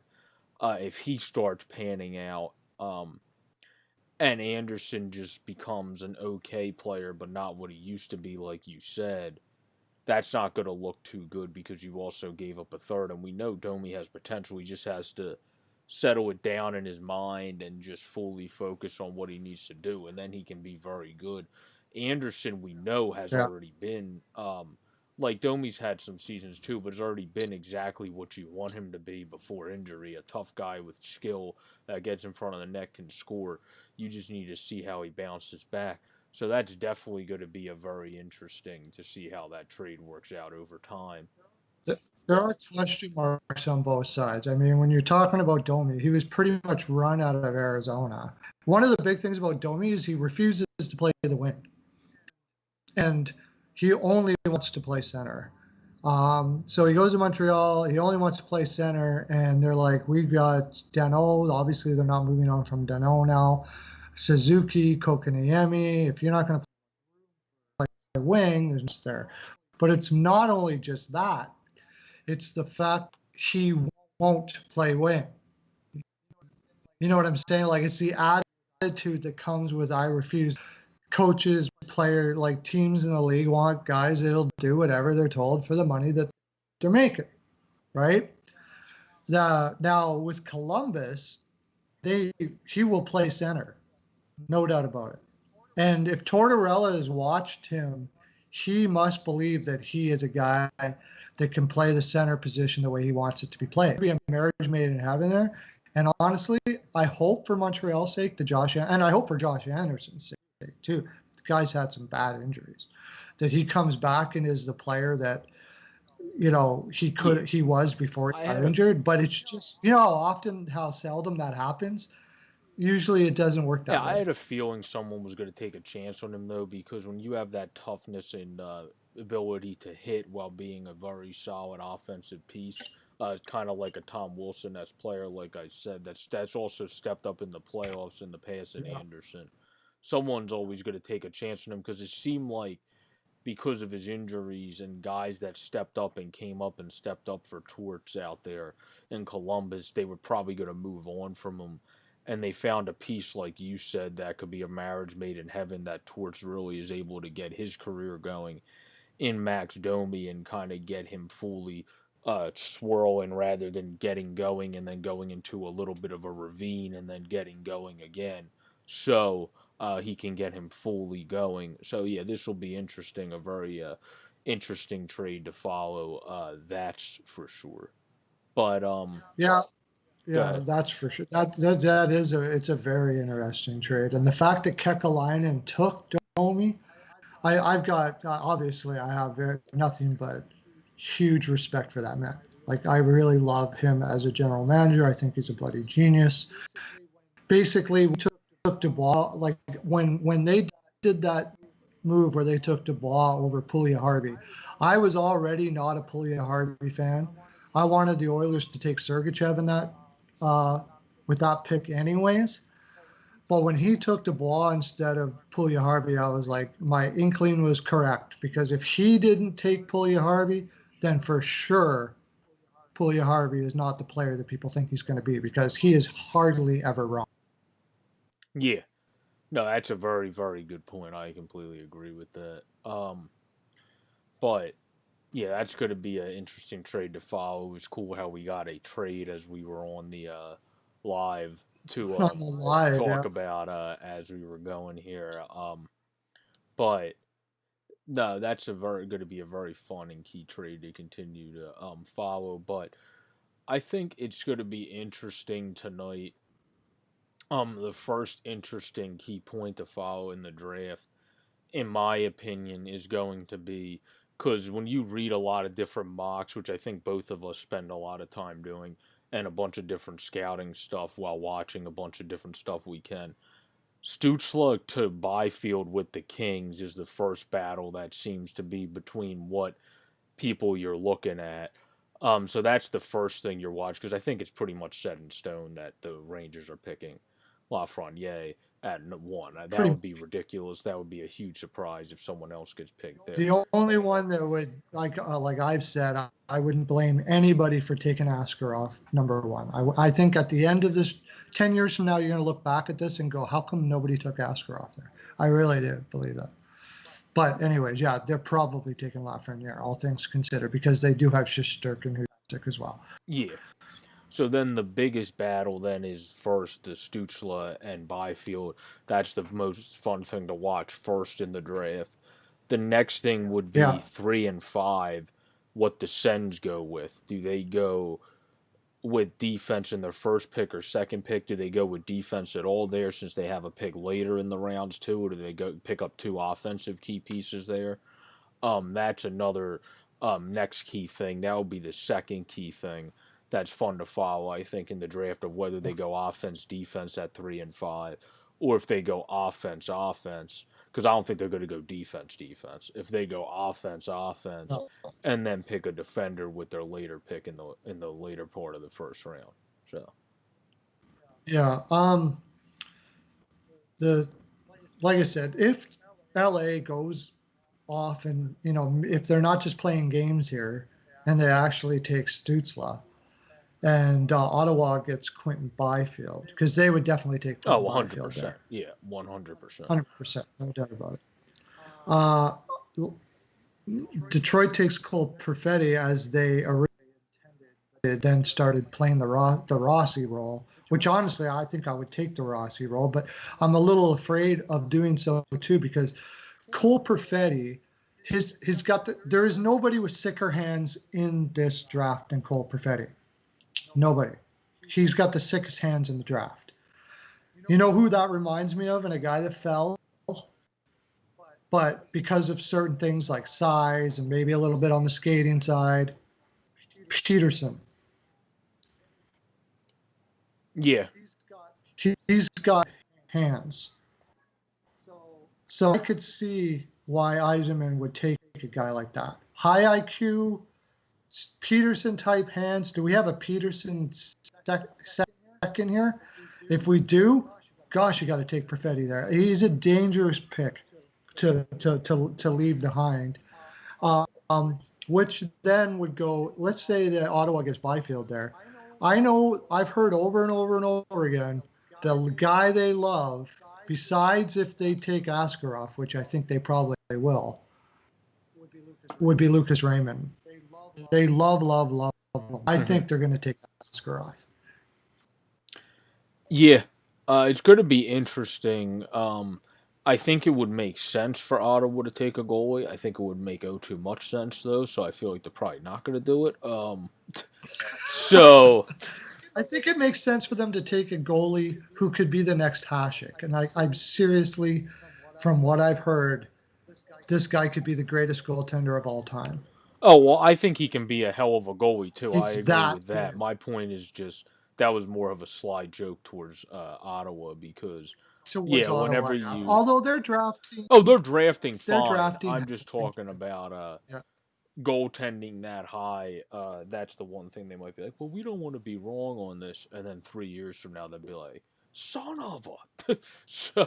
if he starts panning out, and Anderson just becomes an okay player, but not what he used to be, like you said, that's not going to look too good because you also gave up a third. And we know Domi has potential. He just has to settle it down in his mind and just fully focus on what he needs to do. And then he can be very good. Anderson, we know, has Yeah. already been, like Domi's had some seasons too, but has already been exactly what you want him to be before injury. A tough guy with skill that gets in front of the net, can score. You just need to see how he bounces back. So that's definitely going to be a very interesting to see how that trade works out over time. There are question marks on both sides. I mean, when you're talking about Domi, he was pretty much run out of Arizona. One of the big things about Domi is he refuses to play the wing, and he only wants to play center. So he goes to Montreal. He only wants to play center, and they're like, "We've got Dano. Obviously, they're not moving on from Dano now. Suzuki, Kokaniemi. If you're not going to play wing, there's just there." But it's not only just that. It's the fact he won't play wing. You know what I'm saying? Like it's the attitude that comes with I refuse. Coaches, player, like teams in the league want guys that'll do whatever they're told for the money that they're making, right? Now with Columbus, they he will play center, no doubt about it. And if Tortorella has watched him, he must believe that he is a guy that can play the center position the way he wants it to be played. Be a marriage made in heaven there. And honestly, I hope for Montreal's sake, and I hope for Josh Anderson's sake too. The guy's had some bad injuries. That he comes back and is the player that Yeah, he was before I he got had a injured. But it's just how seldom that happens. Usually, it doesn't work yeah, that I way. had a feeling someone was going to take a chance on him though, because when you have that toughness and ability to hit while being a very solid offensive piece, kind of like a Tom Wilson as player, like I said, that's also stepped up in the playoffs in the past at Yeah. Anderson. Someone's always going to take a chance on him because it seemed like because of his injuries and guys that stepped up and came up and stepped up for Torts out there in Columbus, they were probably going to move on from him. And they found a piece, like you said, that could be a marriage made in heaven that Torts really is able to get his career going in Max Domi and kind of get him fully swirling rather than getting going and then going into a little bit of a ravine and then getting going again. So he can get him fully going. So yeah, this will be interesting. A very interesting trade to follow. That's for sure. But Yeah, go yeah, ahead. that's for sure. That is it's a very interesting trade, and the fact that Kekalainen took Domi, I've got obviously I have nothing but huge respect for that man. Like I really love him as a general manager. I think he's a bloody genius. Basically, we took Dubois like when they did that move where they took Dubois over Puljujärvi. I was already not a Puljujärvi fan. I wanted the Oilers to take Sergachev in that uh, with that pick anyways. But when he took Dubois instead of Puljujärvi, I was like, my inkling was correct because if he didn't take Puljujärvi, then for sure Puljujärvi is not the player that people think he's going to be because he is hardly ever wrong. Yeah, no, that's a very very good point. I completely agree with that. But yeah, that's going to be an interesting trade to follow. It was cool how we got a trade as we were on the live to On the live, talk yeah. about as we were going here. But no, that's a very going to be a very fun and key trade to continue to follow. But I think it's going to be interesting tonight. The first interesting key point to follow in the draft, in my opinion, is going to be because when you read a lot of different mocks, which I think both of us spend a lot of time doing, and a bunch of different scouting stuff while watching a bunch of different stuff we can. Stutzla to Byfield with the Kings is the first battle that seems to be between what people you're looking at. So that's the first thing you're watching because I think it's pretty much set in stone that the Rangers are picking Lafreniere at 1. That Pretty would be ridiculous. That would be a huge surprise if someone else gets picked there. The only one that would, like I've said, I wouldn't blame anybody for taking Askarov number one. I think at the end of this, 10 years from now, you're going to look back at this and go, how come nobody took Askarov there? I really do believe that. But anyways, yeah, they're probably taking Lafreniere, all things considered, because they do have Shesterkin who's sick as well. Yeah. So then the biggest battle then is first the Stutzla and Byfield. That's the most fun thing to watch first in the draft. The next thing would be Yeah. 3 and 5. What the Sens go with? Do they go with defense in their first pick or second pick? Do they go with defense at all there since they have a pick later in the rounds too, or do they go pick up 2 offensive key pieces there? That's another next key thing. That would be the second key thing that's fun to follow, I think, in the draft of whether they go offense, defense at 3 and 5, or if they go offense, offense. Because I don't think they're going to go defense, defense. If they go offense, offense, and then pick a defender with their later pick in the later part of the first round. So Yeah. The Like I said, if LA goes off and if they're not just playing games here and they actually take Stutzla and Ottawa gets Quentin Byfield, because they would definitely take Quentin Byfield 100%. there. Yeah, 100%. 100%, no doubt about it. Uh, Detroit takes Cole Perfetti as they originally intended, then started playing the Rossi role, which honestly I think I would take the Rossi role, but I'm a little afraid of doing so too because Cole Perfetti, he's got there is nobody with sicker hands in this draft than Cole Perfetti. Nobody. He's got the sickest hands in the draft. You know who that reminds me of, and a guy that fell, but because of certain things like size and maybe a little bit on the skating side, Peterson. Yeah. He's got hands. So I could see why Eisenman would take a guy like that. High IQ, Peterson type hands. Do we have a Peterson second here? If we do, gosh, you got to take Perfetti there. He's a dangerous pick to leave behind. Which then would go, let's say that Ottawa gets Byfield there. I know I've heard over and over and over again, the guy they love, besides if they take Askarov, which I think they probably will, would be Lucas Raymond. They love him. I think they're going to take Askarov. Yeah, it's going to be interesting. I think it would make sense for Ottawa to take a goalie. I think it would make too much sense though, so I feel like they're probably not going to do it. So I think it makes sense for them to take a goalie who could be the next Hasek. And I'm seriously, from what I've heard, this guy could be the greatest goaltender of all time. oh well, I think he can be a hell of a goalie too. I He's agree that with that. good. My point is just that was more of a sly joke towards Ottawa because Towards yeah, Ottawa. whenever you Although they're drafting, they're drafting fine. I'm just talking about yeah. goaltending that high. That's the one thing they might be like, well, we don't want to be wrong on this, and then 3 years from now they'll be like, son of a. So,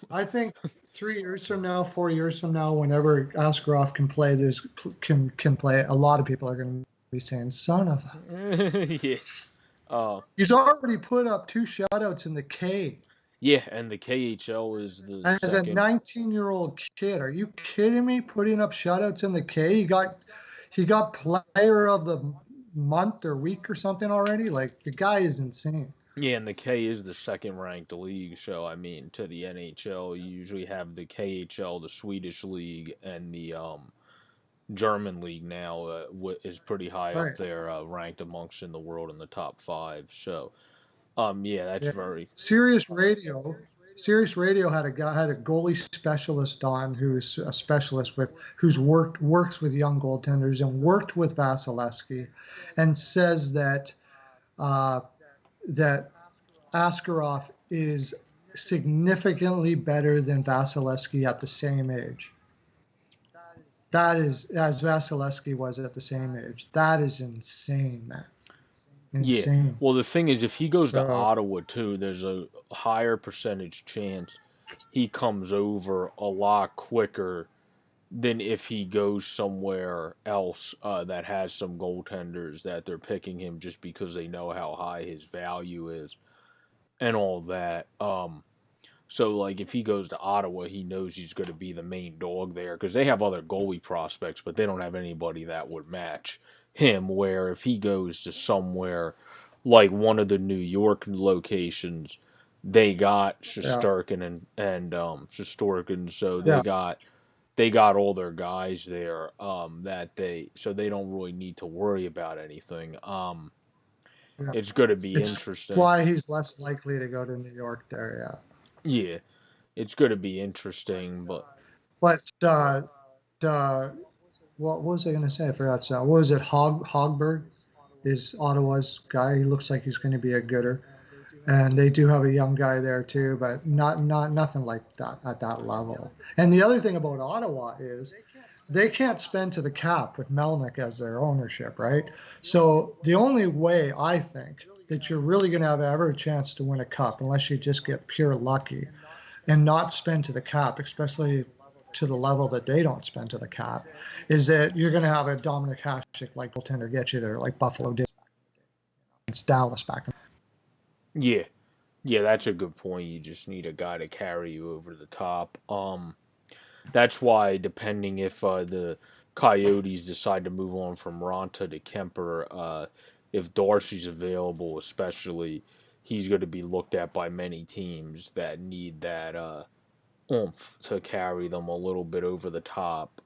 I think 3 years from now, 4 years from now, whenever Askarov can play, can play. A lot of people are going to be saying, "Son of a." yeah. He's already put up 2 shutouts in the K. Yeah, and the KHL is the As second. a 19-year-old kid, are you kidding me? Putting up shutouts in the K, he got player of the month or week or something already. Like the guy is insane. Yeah, and the K is the second ranked league. So I mean, to the NHL, you usually have the KHL, the Swedish league, and German league now is pretty high up Right. there, ranked amongst in the world in the top 5. So, yeah, that's Yeah. very Sirius Radio. Sirius Radio had a goalie specialist on who's a specialist with who's works with young goaltenders and worked with Vasilevsky, and says uh, that Askarov is significantly better than Vasilevsky at the same age. That is, as Vasilevsky was at the same age. That is insane, man. yeah. Insane. Well, the thing is, if he goes to So, Ottawa too, there's a higher percentage chance he comes over a lot quicker than if he goes somewhere else that has some goaltenders that they're picking him just because they know how high his value is and all that. So like if he goes to Ottawa, he knows he's going to be the main dog there because they have other goalie prospects, but they don't have anybody that would match him. Where if he goes to somewhere like one of the New York locations, they got yeah. Shesterkin and Shesterkin, so Yeah. they got all their guys there that they don't really need to worry about anything. Yeah. It's going to be It's interesting. why he's less likely to go to New York there, Yeah, it's going to be interesting, but yeah. But what was I going to say? I forgot. So, what was it? Hogberg is Ottawa's guy. He looks like he's going to be a gooder. And they do have a young guy there too, but not nothing like that at that level. And the other thing about Ottawa is they can't spend to the cap with Melnick as their ownership, right? So the only way I think that you're really going to have ever a chance to win a cup, unless you just get pure lucky and not spend to the cap, especially to the level that they don't spend to the cap, is that you're going to have a Dominic Hasek like goaltender get you there, like Buffalo did against Dallas back in. yeah, yeah, that's a good point. You just need a guy to carry you over the top. That's why depending if the Coyotes decide to move on from Ronta to Kemper, if Darcy's available, especially, he's going to be looked at by many teams that need that oomph to carry them a little bit over the top.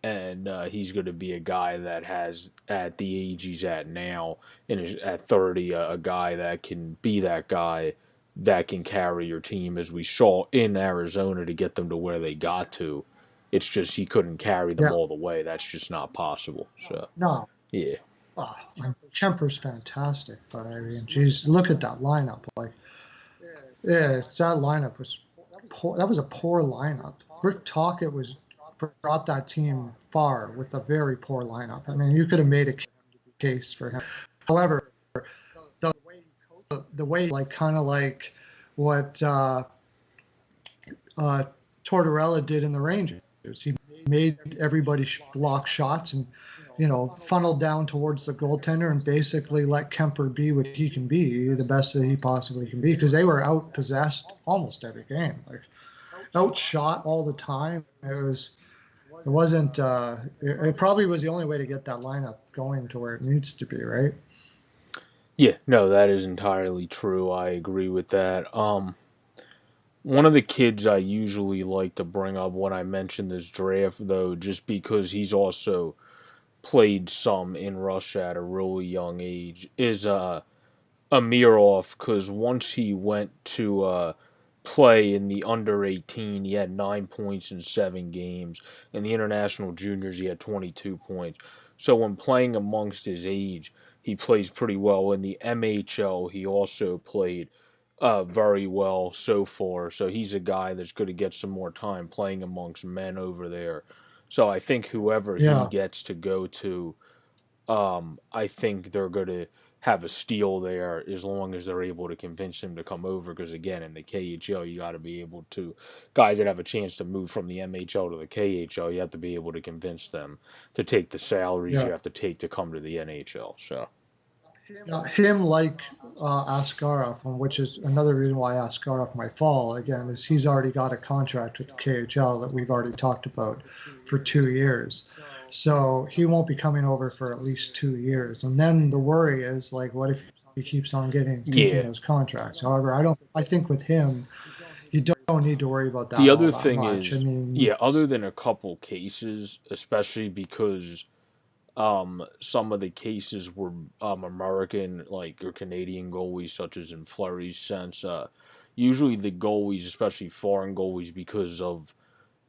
And he's going to be a guy that has at the age he's at now, and is at 30, a guy that can be that guy that can carry your team, as we saw in Arizona to get them to where they got to. It's just he couldn't carry them Yeah, all the way. That's just not possible. So no, yeah, oh, Kemper's fantastic, but I mean, geez, look at that lineup. Like, yeah, that lineup was poor. That was a poor lineup. Rick Tocchet was brought that team far with a very poor lineup. I mean, you could have made a case for him. However, the the way, like, kind of like what uh, Tortorella did in the Rangers, he made everybody block shots and funneled down towards the goaltender and basically let Kemper be what he can be, the best that he possibly can be, because they were outpossessed almost every game, like outshot all the time. It wasn't. It probably was the only way to get that lineup going to where it needs to be, right? yeah, no, that is entirely true. I agree with that. One of the kids I usually like to bring up when I mention this draft, though, just because he's also played some in Russia at a really young age, is Amirov, because once he went to play in the under 18, he had 9 points in 7 games. In the international juniors, he had 22 points. So when playing amongst his age, he plays pretty well. In the MHL, he also played very well so far. So he's a guy that's going to get some more time playing amongst men over there. So I think whoever he Yeah, gets to go to, I think they're going to have a steal there as long as they're able to convince him to come over. Because again, in the KHL, you got to be able to guys that have a chance to move from the MHL to the KHL. You have to be able to convince them to take the salaries yeah. you have to take to come to the NHL. So Him like Askarov, which is another reason why Askarov might fall again, is he's already got a contract with the KHL that we've already talked about for 2 years. So he won't be coming over for at least 2 years. And then the worry is, like, what if he keeps on getting keeping yeah, those contracts? However, I don't. I think with him, you don't need to worry about The that all other that thing much. I is, mean, yeah, other than a couple cases, especially because some of the cases were American like or Canadian goalies, such as in Fleury's sense. Usually the goalies, especially foreign goalies, because of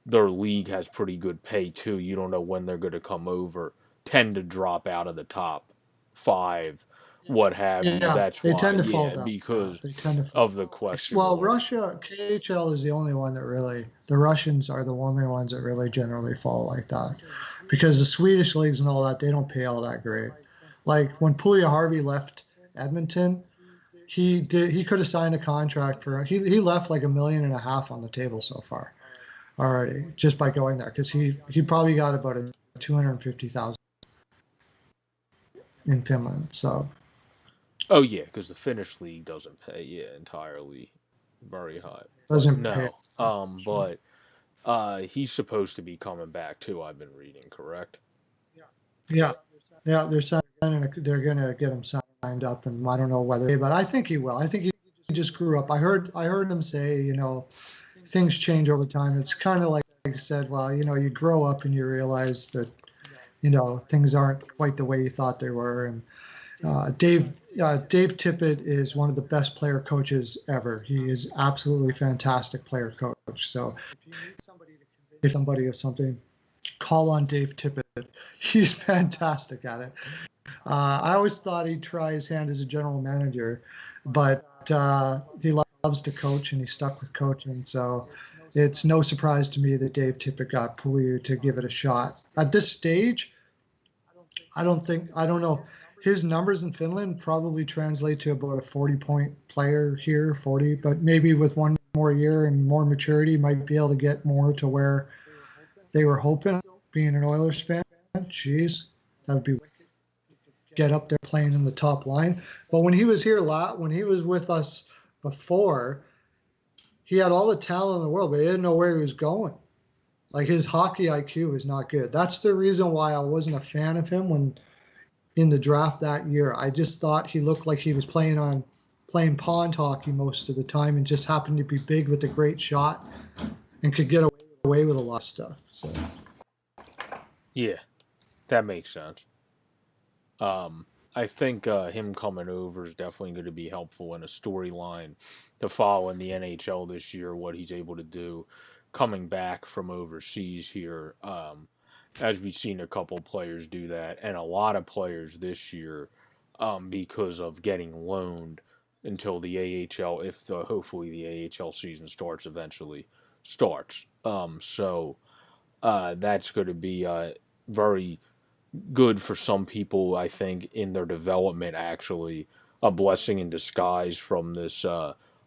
their league has pretty good pay too. You don't know when they're going to come over. Tend to drop out of the top five, what have you. yeah, That's they why, tend to fall yeah, down. Yeah, because they tend to fall of the down. Well, questionable. Russia, KHL is the only one that really, the Russians are the only ones that really generally fall like that. Because the Swedish leagues and all that, they don't pay all that great. Like when Pulia Harvey left Edmonton, he could have signed a contract for he left like 1.5 million on the table so far already just by going there because he probably got about a 250,000 in Finland. So Oh yeah, because the Finnish league doesn't pay, yeah, entirely very high. But doesn't pay no, that much. but he's supposed to be coming back too. I've been reading, correct? Yeah, yeah, they're gonna get him signed up, and I don't know whether, but I think he will. I think he just grew up. I heard him say, things change over time. It's kind of like I said, well, you grow up and you realize that things aren't quite the way you thought they were. And Dave Tippett is one of the best player coaches ever. He is absolutely fantastic player coach. So if somebody of something, call on Dave Tippett. He's fantastic at it. I always thought he'd try his hand as a general manager, but he loves to coach and he's stuck with coaching. So it's no surprise to me that Dave Tippett got Puliu to give it a shot. At this stage, I don't know. His numbers in Finland probably translate to about a 40-point player here, 40, but maybe with one more year and more maturity, might be able to get more to where they were hoping. Being an Oilers fan, jeez, that would be get up there playing in the top line. But when he was here, when he was with us before, he had all the talent in the world, but he didn't know where he was going. Like his hockey IQ is not good. That's the reason why I wasn't a fan of him when in the draft that year. I just thought he looked like he was playing pond hockey most of the time and just happened to be big with a great shot and could get away with a lot of stuff. So Yeah, that makes sense. Um, I think him coming over is definitely going to be helpful in a storyline to follow in the NHL this year. What he's able to do coming back from overseas here, as we've seen a couple players do that, and a lot of players this year, because of getting loaned until the AHL, if hopefully the AHL season starts eventually starts. That's going to be very good for some people, I think, in their development, actually. A blessing in disguise from this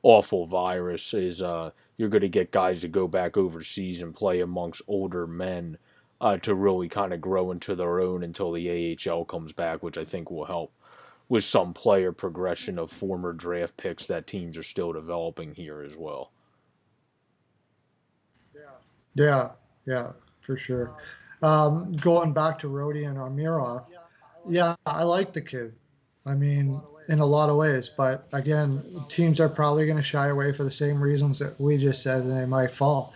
awful virus is you're going to get guys to go back overseas and play amongst older men to really kind of grow into their own until the AHL comes back, which I think will help with some player progression of former draft picks that teams are still developing here as well. yeah, yeah, for sure. Going back to Rodion Amirov, yeah, I like the kid. I mean, in a lot of ways, but again, teams are probably going to shy away for the same reasons that we just said, and they might fall.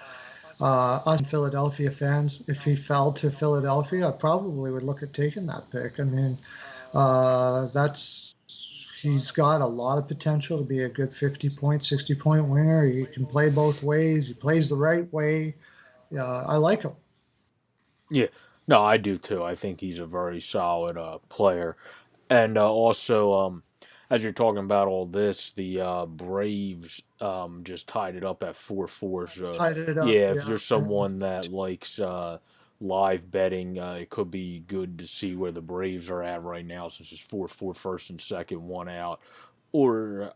Us Philadelphia fans, if he fell to Philadelphia, I probably would look at taking that pick. I mean, that's he's got a lot of potential to be a good 50-point, 60-point winger. He can play both ways. He plays the right way. Yeah, I like him. Yeah, no, I do too. I think he's a very solid player. And also, as you're talking about all this, the Braves just tied it up at 4-4. So, Tied it up. yeah, if Yeah, you're someone that likes live betting, it could be good to see where the Braves are at right now, since it's 4-4 first and second, one out. Or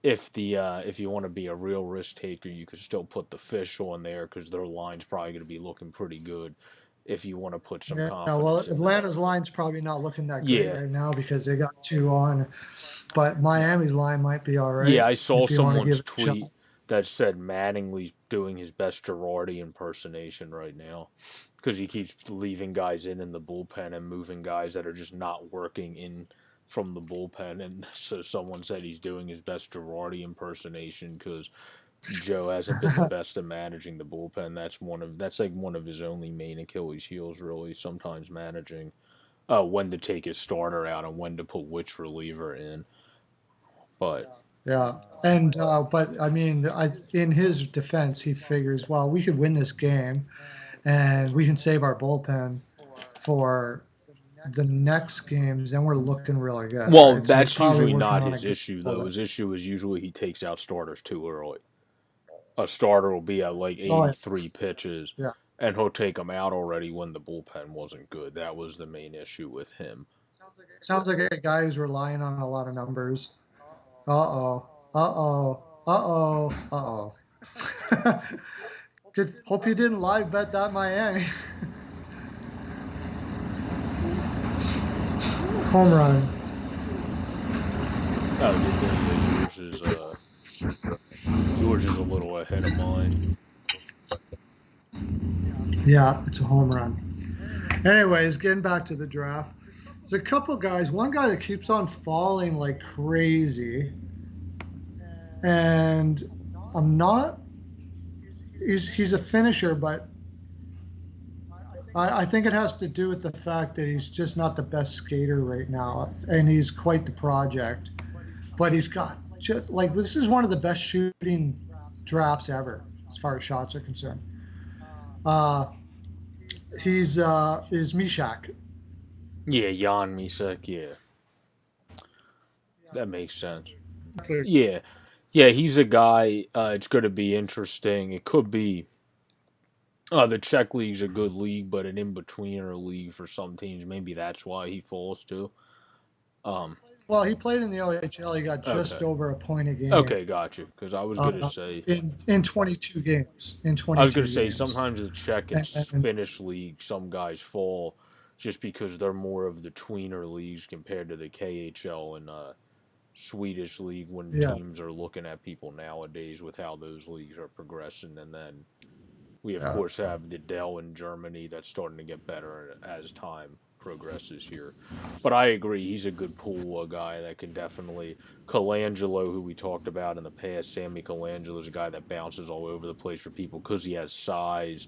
if you want to be a real risk taker, you could still put the Fish on there because their line's probably going to be looking pretty good. If you want to put some yeah. Well, confidence in that. Atlanta's line's probably not looking that great Yeah, right now because they got two on, but Miami's line might be all Yeah, right I saw if you want to give someone's it a shot. tweet that said Mattingly's doing his best Girardi impersonation right now because he keeps leaving guys in the bullpen and moving guys that are just not working in from the bullpen. And so someone said he's doing his best Girardi impersonation because Joe hasn't been the best at managing the bullpen. That's like one of his only main Achilles heels, really. Sometimes managing when to take his starter out and when to put which reliever in. But Yeah, and but I mean, in his defense, he figures, well, we could win this game, and we can save our bullpen for the next games, and we're looking really good, well, right? So he's that's probably usually working not on a his good issue though. bullet. His issue is usually he takes out starters too early. A starter will be at like Oh, yeah. 83 pitches, Yeah. and he'll take them out already when the bullpen wasn't good. That was the main issue with him. Sounds like a guy who's relying on a lot of numbers. Uh-oh. Uh-oh. Uh-oh. Uh-oh. Good. Hope you didn't live bet that Miami. Home run. Oh, yours is a little ahead of mine. Yeah, it's a home run. Anyways, getting back to the draft. There's a couple guys. One guy that keeps on falling like crazy, and I'm not. He's a finisher, but I think it has to do with the fact that he's just not the best skater right now, and he's quite the project. But he's got just like this is one of the best shooting drafts ever as far as shots are concerned. Uh, he's is Mishak. Yeah, Jan Misek. Yeah, that makes sense. Yeah, yeah, he's a guy. It's going to be interesting. It could be. The Czech league's a good league, but an in-betweener league for some teams. Maybe that's why he falls to. Um, Well, he played in the OHL. He got just okay, over a point a game okay, gotcha. Because I was gonna say, in 22 games. In I was gonna 22 say games, sometimes the Czech and and Finnish league, some guys fall just because they're more of the tweener leagues compared to the KHL and Swedish league when yeah, teams are looking at people nowadays with how those leagues are progressing. And then we, of yeah, course, have the Dell in Germany that's starting to get better as time progresses here. But I agree, he's a good pool, a guy that can definitely. Colangelo, who we talked about in the past, Sammy Colangelo is a guy that bounces all over the place for people because he has size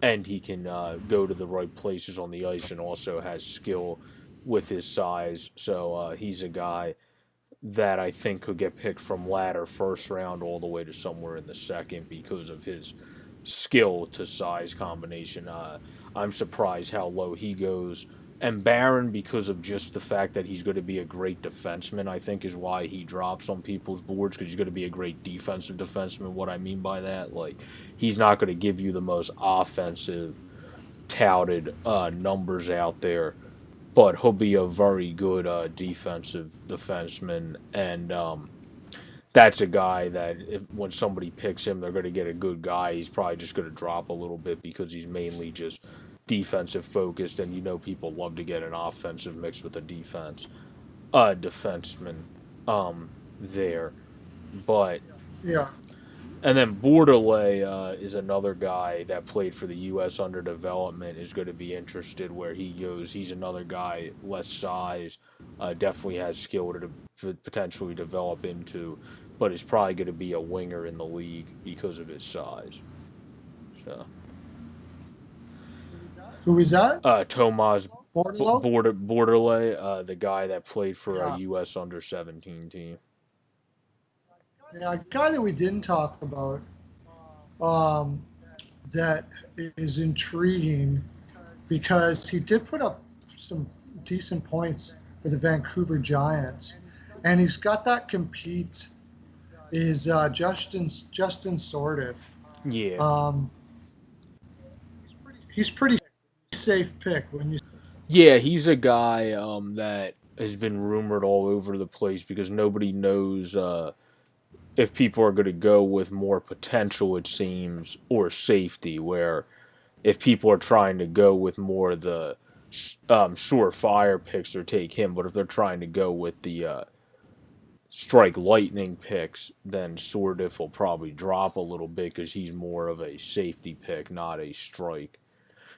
and he can go to the right places on the ice and also has skill with his size. So he's a guy that I think could get picked from latter first round all the way to somewhere in the second because of his skill to size combination. I'm surprised how low he goes. And Barron, because of just the fact that he's going to be a great defenseman, I think is why he drops on people's boards because he's going to be a great defensive defenseman. What I mean by that, like, he's not going to give you the most offensive touted numbers out there, but he'll be a very good defensive defenseman, and that's a guy that if when somebody picks him, they're going to get a good guy. He's probably just going to drop a little bit because he's mainly just defensive focused, and people love to get an offensive mixed with a defenseman, there. But yeah, and then Bordelais is another guy that played for the U.S. under development. Is going to be interested where he goes. He's another guy, less size, definitely has skill to potentially develop into, but is probably going to be a winger in the league because of his size. So, who is that? Tomas Bordelot. Bordelais, the guy that played for a Yeah, U.S. under 17 team. yeah, a guy that we didn't talk about um, that is intriguing because he did put up some decent points for the Vancouver Giants, and he's got that compete is Justin Sordiff. Yeah, Um, he's pretty safe pick when you. yeah, he's a guy that has been rumored all over the place because nobody knows if people are going to go with more potential, it seems, or safety. Where if people are trying to go with more of the surefire picks, or take him, but if they're trying to go with the strike lightning picks, then Sordiff will probably drop a little bit because he's more of a safety pick, not a strike.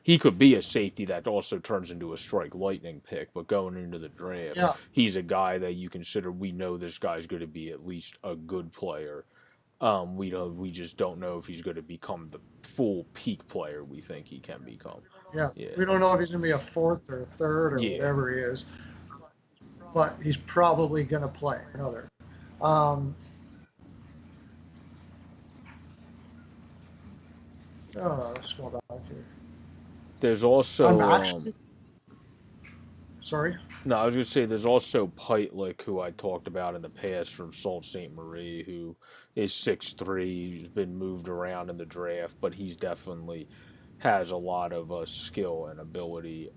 He could be a safety that also turns into a strike lightning pick, but going into the draft, Yeah, he's a guy that you consider we know this guy's going to be at least a good player. We just don't know if he's going to become the full peak player we think he can become. Yeah, Yeah, we don't know if he's going to be a fourth or a third or yeah. whatever he is, but he's probably going to play another. Um, let's go back here. There's I'm also actually sorry. no, I was gonna say there's also Pitelick, who I talked about in the past from Sault Ste. Marie, who is 6'3". He's been moved around in the draft, but he's definitely has a lot of skill and ability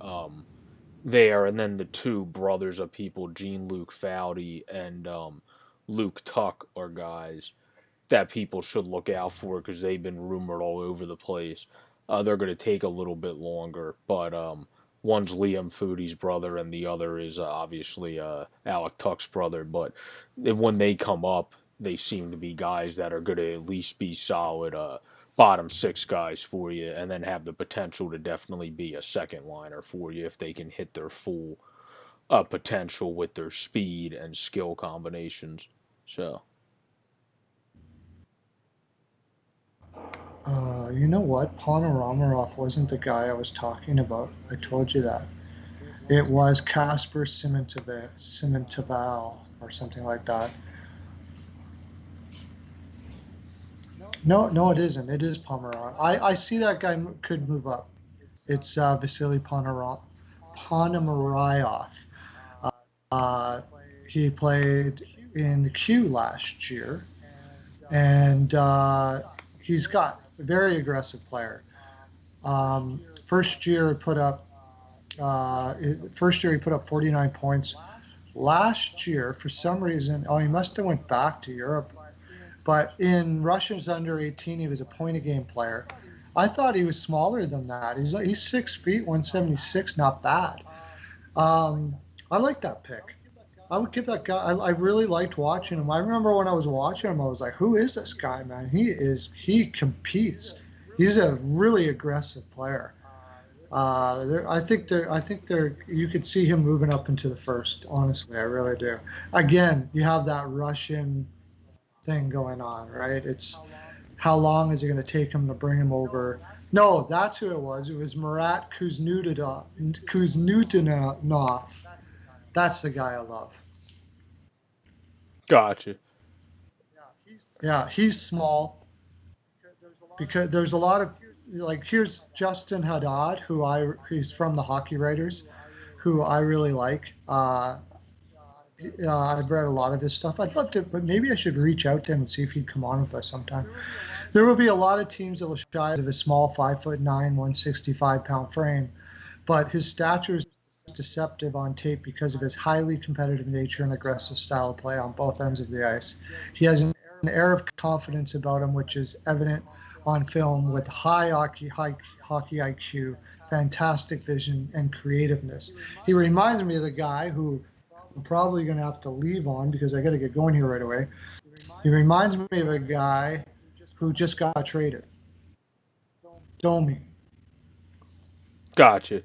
there. And then the two brothers of people, Jean Luc Foudy and Luke Tuck, are guys that people should look out for because they've been rumored all over the place. They're going to take a little bit longer, but one's Liam Foodie's brother, and the other is obviously Alec Tuck's brother. But when they come up, they seem to be guys that are going to at least be solid bottom six guys for you, and then have the potential to definitely be a second liner for you if they can hit their full potential with their speed and skill combinations. So. You know what? Ponomarev wasn't the guy I was talking about. I told you that. It was Casper Simentaval or something like that. No, no, it isn't. It is Pomeroy. I see that guy could move up. It's Vasily Ponomarev. Uh, he played in the Q last year, and he's got a very aggressive player. First year put up. First year he put up 49 points. Last year, for some reason, he must have went back to Europe. But in Russia's under 18, he was a point a game player. I thought he was smaller than that. He's 6 feet, 176, not bad. Um, I like that pick. I would give that guy. I really liked watching him. I remember when I was watching him, I was like, "Who is this guy, man? He competes. He's a really aggressive player." I think there. You could see him moving up into the first. Honestly, I really do. Again, you have that Russian thing going on, right? It's how long is it going to take him to bring him over? No, that's who it was. It was Marat Kuznetsov. That's the guy I love. Gotcha. Yeah, he's small because there's a lot of like here's Justin Haddad, he's from the Hockey Writers, who I really like. I've read a lot of his stuff. I'd love to, but maybe I should reach out to him and see if he'd come on with us sometime. There will be a lot of teams that will shy of his small 5'9", 165-pound frame, but his stature is deceptive on tape because of his highly competitive nature and aggressive style of play on both ends of the ice. He has an air of confidence about him, which is evident on film with hockey IQ, fantastic vision, and creativeness. He reminds me of the guy who I'm probably going to have to leave on because I got to get going here right away. He reminds me of a guy who just got traded. Domi. Gotcha.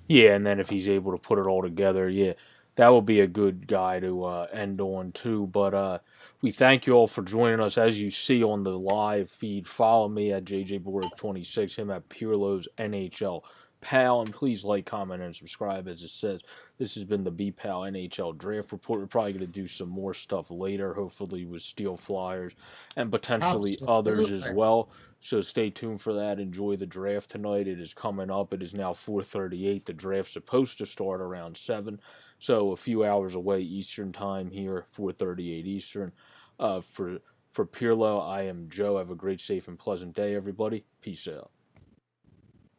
Yeah, and then if he's able to put it all together, yeah, that would be a good guy to end on too. But we thank you all for joining us. As you see on the live feed, follow me at JJBoric26, him at Pirlo's NHL Pal, and please like, comment, and subscribe. As it says, this has been the BPOW NHL Draft Report. We're probably going to do some more stuff later, hopefully with Steel Flyers and potentially others as Absolutely. well. So stay tuned for that. Enjoy the draft tonight. It is coming up. It is now 4:38. The draft's supposed to start around 7. So a few hours away Eastern time here, 4:38 Eastern. For Pirlo, I am Joe. Have a great, safe, and pleasant day, everybody. Peace out.